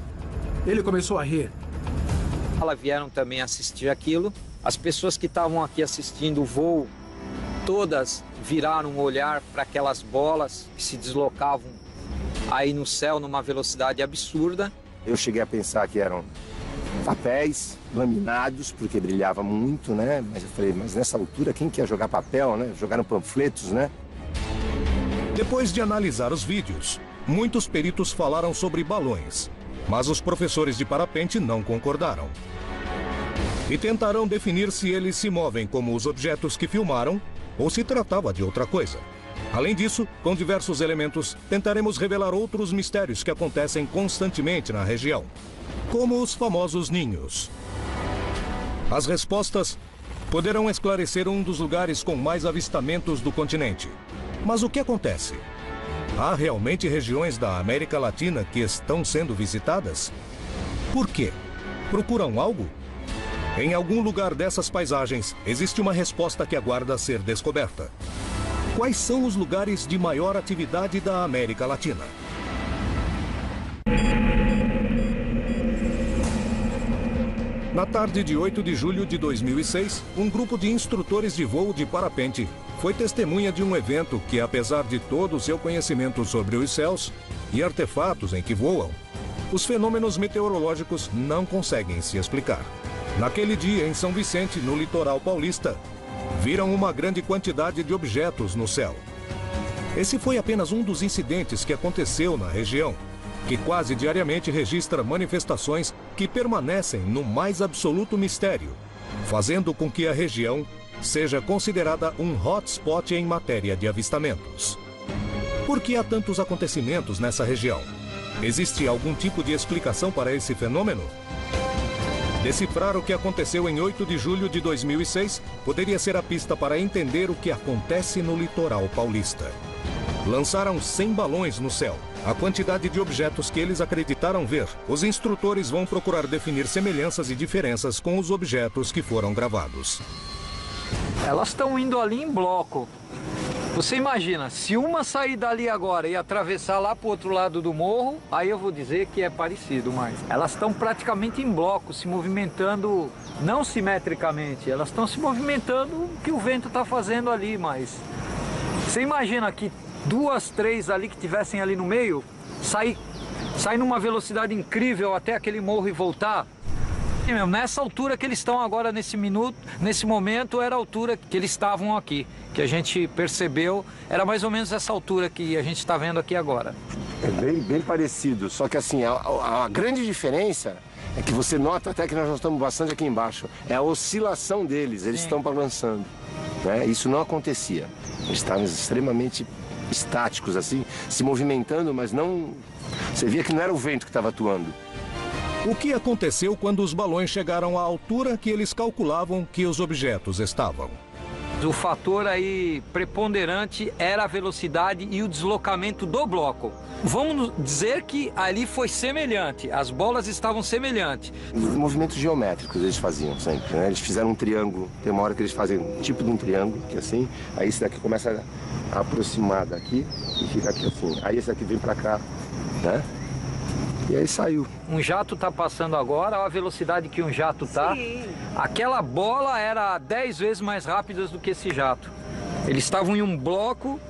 Ele começou a rir. Elas vieram também assistir aquilo. As pessoas que estavam aqui assistindo o voo, todas viraram o olhar para aquelas bolas que se deslocavam aí no céu numa velocidade absurda. Eu cheguei a pensar que eram papéis laminados, porque brilhava muito, né? Mas eu falei, mas nessa altura quem quer jogar papel, né? Jogaram panfletos, né? Depois de analisar os vídeos, muitos peritos falaram sobre balões, mas os professores de parapente não concordaram. E tentaram definir se eles se movem como os objetos que filmaram ou se tratava de outra coisa. Além disso, com diversos elementos, tentaremos revelar outros mistérios que acontecem constantemente na região, como os famosos ninhos. As respostas poderão esclarecer um dos lugares com mais avistamentos do continente. Mas o que acontece? Há realmente regiões da América Latina que estão sendo visitadas? Por quê? Procuram algo? Em algum lugar dessas paisagens, existe uma resposta que aguarda ser descoberta. Quais são os lugares de maior atividade da América Latina? Na tarde de 8 de julho de 2006, um grupo de instrutores de voo de parapente foi testemunha de um evento que, apesar de todo o seu conhecimento sobre os céus e artefatos em que voam, os fenômenos meteorológicos não conseguem se explicar. Naquele dia, em São Vicente, no litoral paulista, viram uma grande quantidade de objetos no céu. Esse foi apenas um dos incidentes que aconteceu na região, que quase diariamente registra manifestações que permanecem no mais absoluto mistério, fazendo com que a região seja considerada um hotspot em matéria de avistamentos. Por que há tantos acontecimentos nessa região? Existe algum tipo de explicação para esse fenômeno? Decifrar o que aconteceu em 8 de julho de 2006 poderia ser a pista para entender o que acontece no litoral paulista. Lançaram 100 balões no céu. A quantidade de objetos que eles acreditaram ver, os instrutores vão procurar definir semelhanças e diferenças com os objetos que foram gravados. Elas estão indo ali em bloco. Você imagina, se uma sair dali agora e atravessar lá para o outro lado do morro, aí eu vou dizer que é parecido, mas elas estão praticamente em bloco, se movimentando, não simetricamente, elas estão se movimentando o que o vento está fazendo ali, mas você imagina que 2, 3 ali que tivessem ali no meio, sair numa velocidade incrível até aquele morro e voltar. E mesmo, nessa altura que eles estão agora nesse momento, era a altura que eles estavam aqui, que a gente percebeu, era mais ou menos essa altura que a gente está vendo aqui agora. É bem parecido, só que assim, a grande diferença é que você nota até que nós já estamos bastante aqui embaixo, é a oscilação deles, eles estão balançando, né? Isso não acontecia, eles estavam extremamente estáticos assim, se movimentando, mas não... Você via que não era o vento que estava atuando. O que aconteceu quando os balões chegaram à altura que eles calculavam que os objetos estavam? O fator aí preponderante era a velocidade e o deslocamento do bloco. Vamos dizer que ali foi semelhante, as bolas estavam semelhantes. Movimentos geométricos eles faziam sempre, né? Eles fizeram um triângulo, tem uma hora que eles fazem um tipo de um triângulo, que é assim, aí esse daqui começa a aproximar daqui e fica aqui assim. Aí esse aqui vem pra cá, né? E aí saiu. Um jato está passando agora, olha a velocidade que um jato está. Aquela bola era 10 vezes mais rápida do que esse jato. Eles estavam em um bloco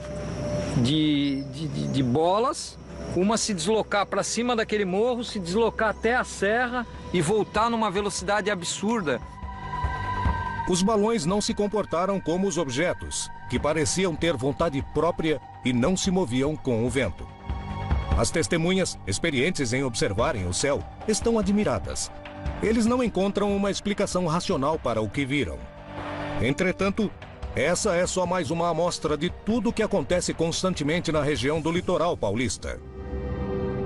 de bolas, uma se deslocar para cima daquele morro, se deslocar até a serra e voltar numa velocidade absurda. Os balões não se comportaram como os objetos, que pareciam ter vontade própria e não se moviam com o vento. As testemunhas, experientes em observarem o céu, estão admiradas. Eles não encontram uma explicação racional para o que viram. Entretanto, essa é só mais uma amostra de tudo o que acontece constantemente na região do litoral paulista.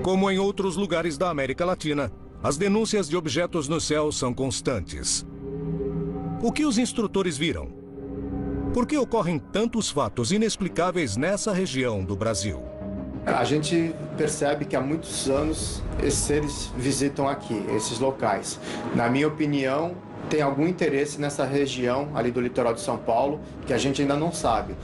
Como em outros lugares da América Latina, as denúncias de objetos no céu são constantes. O que os instrutores viram? Por que ocorrem tantos fatos inexplicáveis nessa região do Brasil? A gente percebe que há muitos anos esses seres visitam aqui, esses locais. Na minha opinião, tem algum interesse nessa região ali do litoral de São Paulo que a gente ainda não sabe.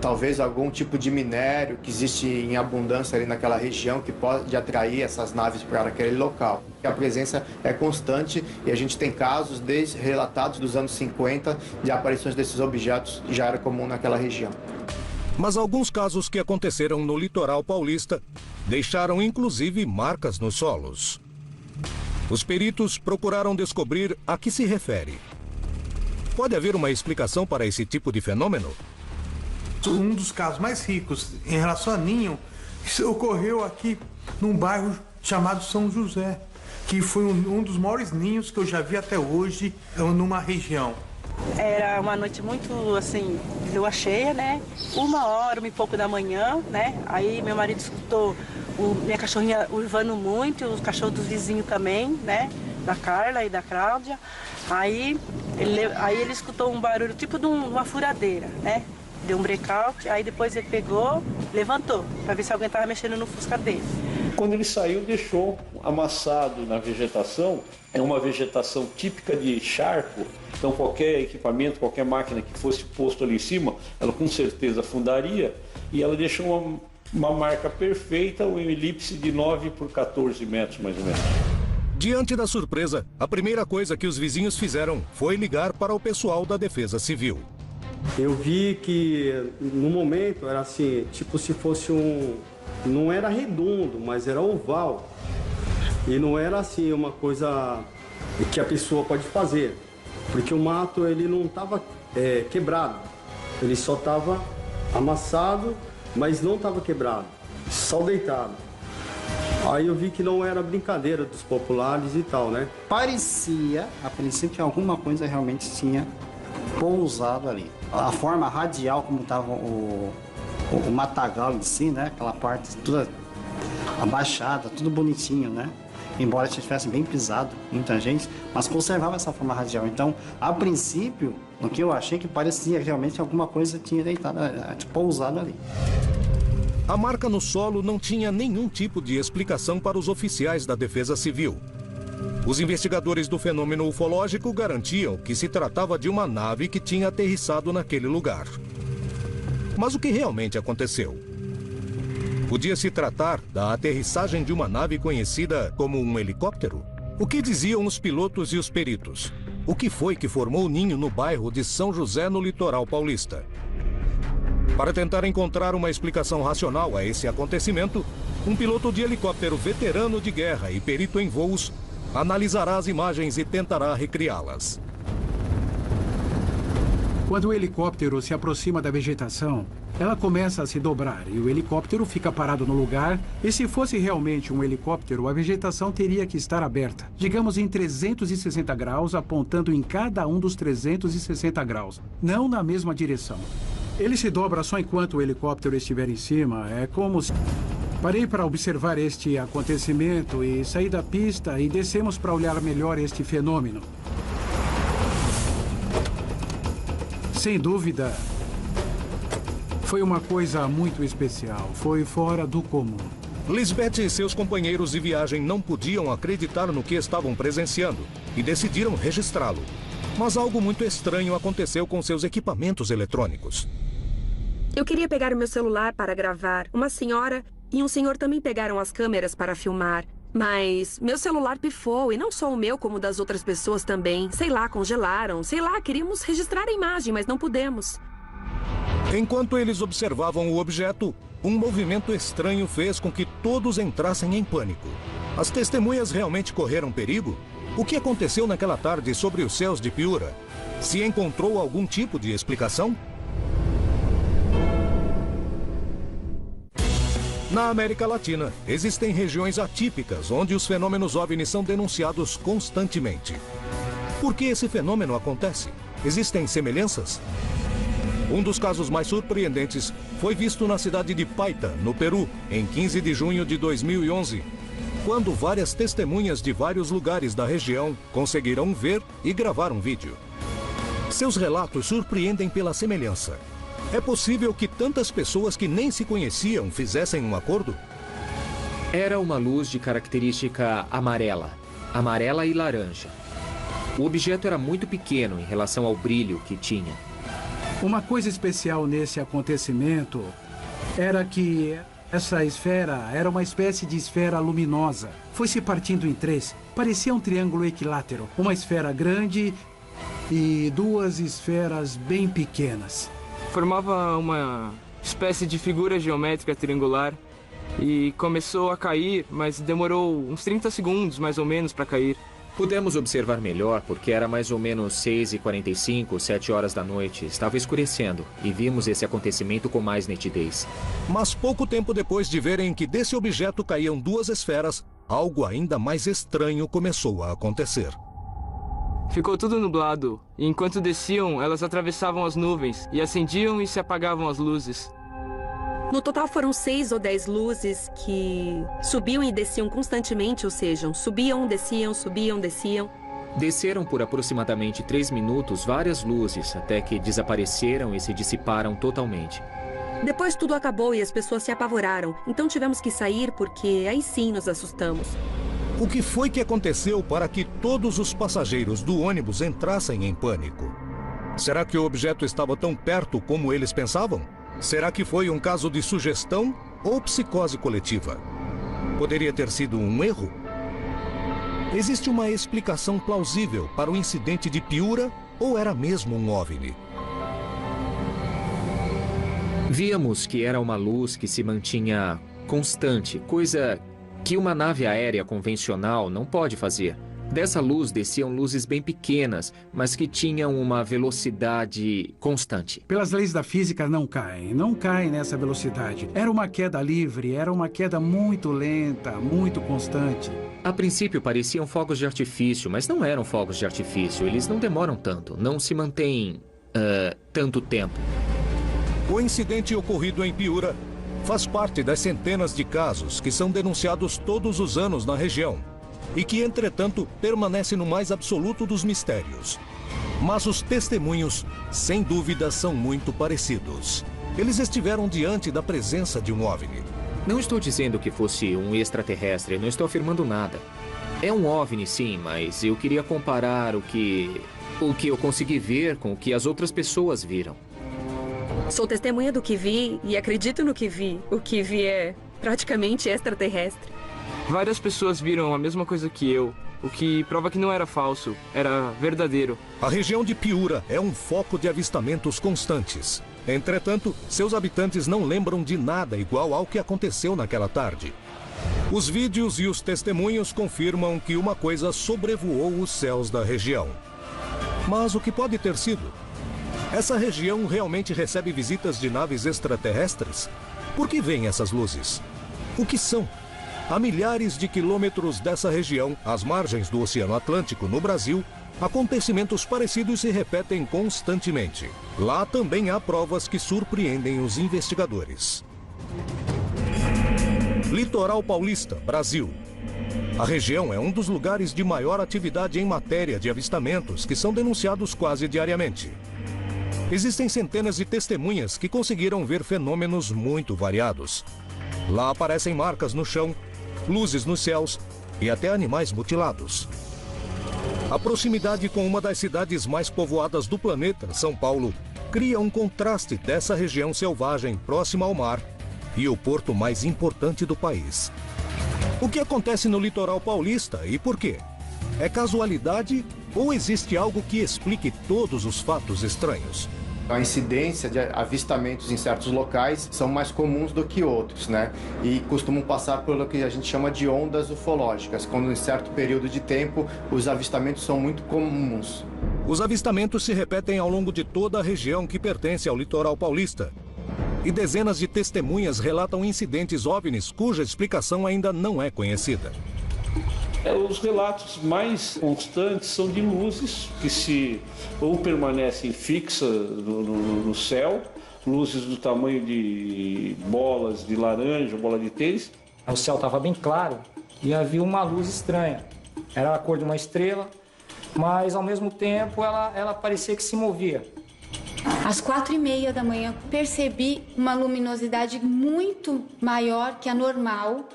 Talvez algum tipo de minério que existe em abundância ali naquela região que pode atrair essas naves para aquele local. A presença é constante e a gente tem casos relatados dos anos 50 de aparições desses objetos, já era comum naquela região. Mas alguns casos que aconteceram no litoral paulista deixaram inclusive marcas nos solos. Os peritos procuraram descobrir a que se refere. Pode haver uma explicação para esse tipo de fenômeno? Um dos casos mais ricos em relação a ninho ocorreu aqui num bairro chamado São José, que foi um dos maiores ninhos que eu já vi até hoje numa região. Era uma noite muito, assim, de lua cheia, né? 1h e pouco da manhã, né? Aí meu marido escutou minha cachorrinha uivando muito, os cachorros dos vizinhos também, né? Da Carla e da Cláudia. Aí ele escutou um barulho tipo de uma furadeira, né? Deu um breakout, aí depois ele pegou, levantou, para ver se alguém estava mexendo no fusca dele. Quando ele saiu, deixou amassado na vegetação. É uma vegetação típica de charco. Então qualquer equipamento, qualquer máquina que fosse posto ali em cima, ela com certeza afundaria. E ela deixou uma marca perfeita, uma elipse de 9 por 14 metros, mais ou menos. Diante da surpresa, a primeira coisa que os vizinhos fizeram foi ligar para o pessoal da Defesa Civil. Eu vi que no momento era assim, tipo se fosse não era redondo, mas era oval. E não era assim uma coisa que a pessoa pode fazer. Porque o mato ele não estava quebrado. Ele só estava amassado, mas não estava quebrado. Só deitado. Aí eu vi que não era brincadeira dos populares e tal, né? Parecia, a princípio, que alguma coisa realmente tinha pousado ali. A forma radial como estava o matagal em si, né? Aquela parte toda abaixada, tudo bonitinho, né? Embora estivesse bem pisado, muita gente, mas conservava essa forma radial. Então, a princípio, no que eu achei que parecia realmente que alguma coisa tinha deitado, pousado ali. A marca no solo não tinha nenhum tipo de explicação para os oficiais da Defesa Civil. Os investigadores do fenômeno ufológico garantiam que se tratava de uma nave que tinha aterrissado naquele lugar. Mas o que realmente aconteceu? Podia se tratar da aterrissagem de uma nave conhecida como um helicóptero? O que diziam os pilotos e os peritos? O que foi que formou o ninho no bairro de São José, no litoral paulista? Para tentar encontrar uma explicação racional a esse acontecimento, um piloto de helicóptero veterano de guerra e perito em voos analisará as imagens e tentará recriá-las. Quando o helicóptero se aproxima da vegetação, ela começa a se dobrar e o helicóptero fica parado no lugar. E se fosse realmente um helicóptero, a vegetação teria que estar aberta, digamos em 360 graus, apontando em cada um dos 360 graus, não na mesma direção. Ele se dobra só enquanto o helicóptero estiver em cima. É como se Parei para observar este acontecimento e saí da pista e descemos para olhar melhor este fenômeno. Sem dúvida, foi uma coisa muito especial. Foi fora do comum. Lisbeth e seus companheiros de viagem não podiam acreditar no que estavam presenciando e decidiram registrá-lo. Mas algo muito estranho aconteceu com seus equipamentos eletrônicos. Eu queria pegar o meu celular para gravar. Uma senhora e um senhor também pegaram as câmeras para filmar. Mas meu celular pifou, e não só o meu, como o das outras pessoas também. Sei lá, congelaram. Sei lá, queríamos registrar a imagem, mas não pudemos. Enquanto eles observavam o objeto, um movimento estranho fez com que todos entrassem em pânico. As testemunhas realmente correram perigo? O que aconteceu naquela tarde sobre os céus de Piura? Se encontrou algum tipo de explicação? Na América Latina, existem regiões atípicas onde os fenômenos OVNI são denunciados constantemente. Por que esse fenômeno acontece? Existem semelhanças? Um dos casos mais surpreendentes foi visto na cidade de Paita, no Peru, em 15 de junho de 2011, quando várias testemunhas de vários lugares da região conseguiram ver e gravar um vídeo. Seus relatos surpreendem pela semelhança. É possível que tantas pessoas que nem se conheciam fizessem um acordo? Era uma luz de característica amarela e laranja. O objeto era muito pequeno em relação ao brilho que tinha. Uma coisa especial nesse acontecimento era que essa esfera era uma espécie de esfera luminosa. Foi se partindo em três. Parecia um triângulo equilátero. Uma esfera grande e duas esferas bem pequenas. Formava uma espécie de figura geométrica triangular e começou a cair, mas demorou uns 30 segundos mais ou menos para cair. Pudemos observar melhor porque era mais ou menos 6h45, 7 horas da noite. Estava escurecendo e vimos esse acontecimento com mais nitidez. Mas pouco tempo depois de verem que desse objeto caíam duas esferas, algo ainda mais estranho começou a acontecer. Ficou tudo nublado, e enquanto desciam, elas atravessavam as nuvens e acendiam e se apagavam as luzes. No total foram 6 ou 10 luzes que subiam e desciam constantemente, ou seja, subiam, desciam, subiam, desciam. Desceram por aproximadamente 3 minutos várias luzes, até que desapareceram e se dissiparam totalmente. Depois tudo acabou e as pessoas se apavoraram, então tivemos que sair porque aí sim nos assustamos. O que foi que aconteceu para que todos os passageiros do ônibus entrassem em pânico? Será que o objeto estava tão perto como eles pensavam? Será que foi um caso de sugestão ou psicose coletiva? Poderia ter sido um erro? Existe uma explicação plausível para o incidente de Piura ou era mesmo um OVNI? Víamos que era uma luz que se mantinha constante, coisa que uma nave aérea convencional não pode fazer. Dessa luz desciam luzes bem pequenas, mas que tinham uma velocidade constante. Pelas leis da física não caem nessa velocidade. Era uma queda livre, era uma queda muito lenta, muito constante. A princípio pareciam fogos de artifício, mas não eram fogos de artifício. Eles não demoram tanto, não se mantêm tanto tempo. O incidente ocorrido em Piura faz parte das centenas de casos que são denunciados todos os anos na região e que, entretanto, permanece no mais absoluto dos mistérios. Mas os testemunhos, sem dúvida, são muito parecidos. Eles estiveram diante da presença de um OVNI. Não estou dizendo que fosse um extraterrestre, não estou afirmando nada. É um OVNI, sim, mas eu queria comparar o que eu consegui ver com o que as outras pessoas viram. Sou testemunha do que vi e acredito no que vi. O que vi é praticamente extraterrestre. Várias pessoas viram a mesma coisa que eu, o que prova que não era falso, era verdadeiro. A região de Piura é um foco de avistamentos constantes. Entretanto, seus habitantes não lembram de nada igual ao que aconteceu naquela tarde. Os vídeos e os testemunhos confirmam que uma coisa sobrevoou os céus da região. Mas o que pode ter sido? Essa região realmente recebe visitas de naves extraterrestres? Por que vêm essas luzes? O que são? A milhares de quilômetros dessa região, às margens do Oceano Atlântico, no Brasil, acontecimentos parecidos se repetem constantemente. Lá também há provas que surpreendem os investigadores. Litoral Paulista, Brasil. A região é um dos lugares de maior atividade em matéria de avistamentos que são denunciados quase diariamente. Existem centenas de testemunhas que conseguiram ver fenômenos muito variados. Lá aparecem marcas no chão, luzes nos céus e até animais mutilados. A proximidade com uma das cidades mais povoadas do planeta, São Paulo, cria um contraste dessa região selvagem próxima ao mar e o porto mais importante do país. O que acontece no litoral paulista e por quê? É casualidade ou existe algo que explique todos os fatos estranhos? A incidência de avistamentos em certos locais são mais comuns do que outros, né? E costumam passar pelo que a gente chama de ondas ufológicas, quando em certo período de tempo os avistamentos são muito comuns. Os avistamentos se repetem ao longo de toda a região que pertence ao litoral paulista. E dezenas de testemunhas relatam incidentes OVNIs cuja explicação ainda não é conhecida. Os relatos mais constantes são de luzes que ou permanecem fixas no céu, luzes do tamanho de bolas de laranja, bola de tênis. O céu estava bem claro e havia uma luz estranha. Era a cor de uma estrela, mas ao mesmo tempo ela parecia que se movia. Às 4h30 da manhã, percebi uma luminosidade muito maior que a normal,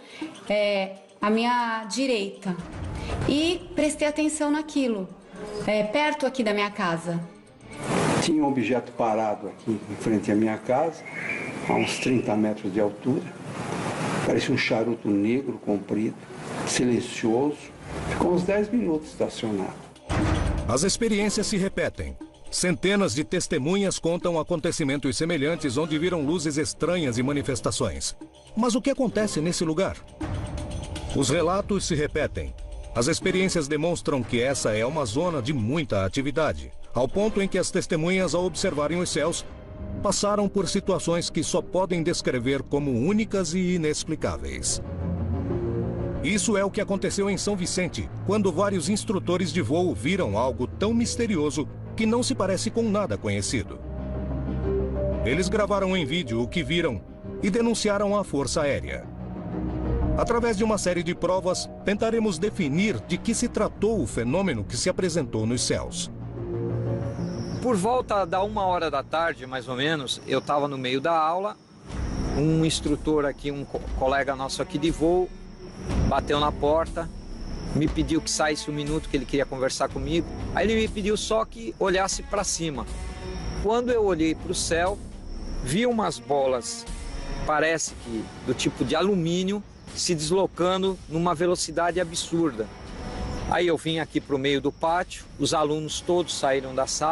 à minha direita. E prestei atenção naquilo, perto aqui da minha casa. Tinha um objeto parado aqui em frente à minha casa, a uns 30 metros de altura. Parecia um charuto negro, comprido, silencioso. Ficou uns 10 minutos estacionado. As experiências se repetem. Centenas de testemunhas contam acontecimentos semelhantes onde viram luzes estranhas e manifestações. Mas o que acontece nesse lugar? Os relatos se repetem. As experiências demonstram que essa é uma zona de muita atividade, ao ponto em que as testemunhas, ao observarem os céus, passaram por situações que só podem descrever como únicas e inexplicáveis. Isso é o que aconteceu em São Vicente, quando vários instrutores de voo viram algo tão misterioso que não se parece com nada conhecido. Eles gravaram em vídeo o que viram e denunciaram à Força Aérea. Através de uma série de provas, tentaremos definir de que se tratou o fenômeno que se apresentou nos céus. Por volta da 1h da tarde, mais ou menos, eu estava no meio da aula. Um instrutor aqui, um colega nosso aqui de voo, bateu na porta, me pediu que saísse um minuto, que ele queria conversar comigo. Aí ele me pediu só que olhasse para cima. Quando eu olhei para o céu, vi umas bolas, parece que do tipo de alumínio, se deslocando numa velocidade absurda. Aí eu vim aqui para o meio do pátio, os alunos todos saíram da sala.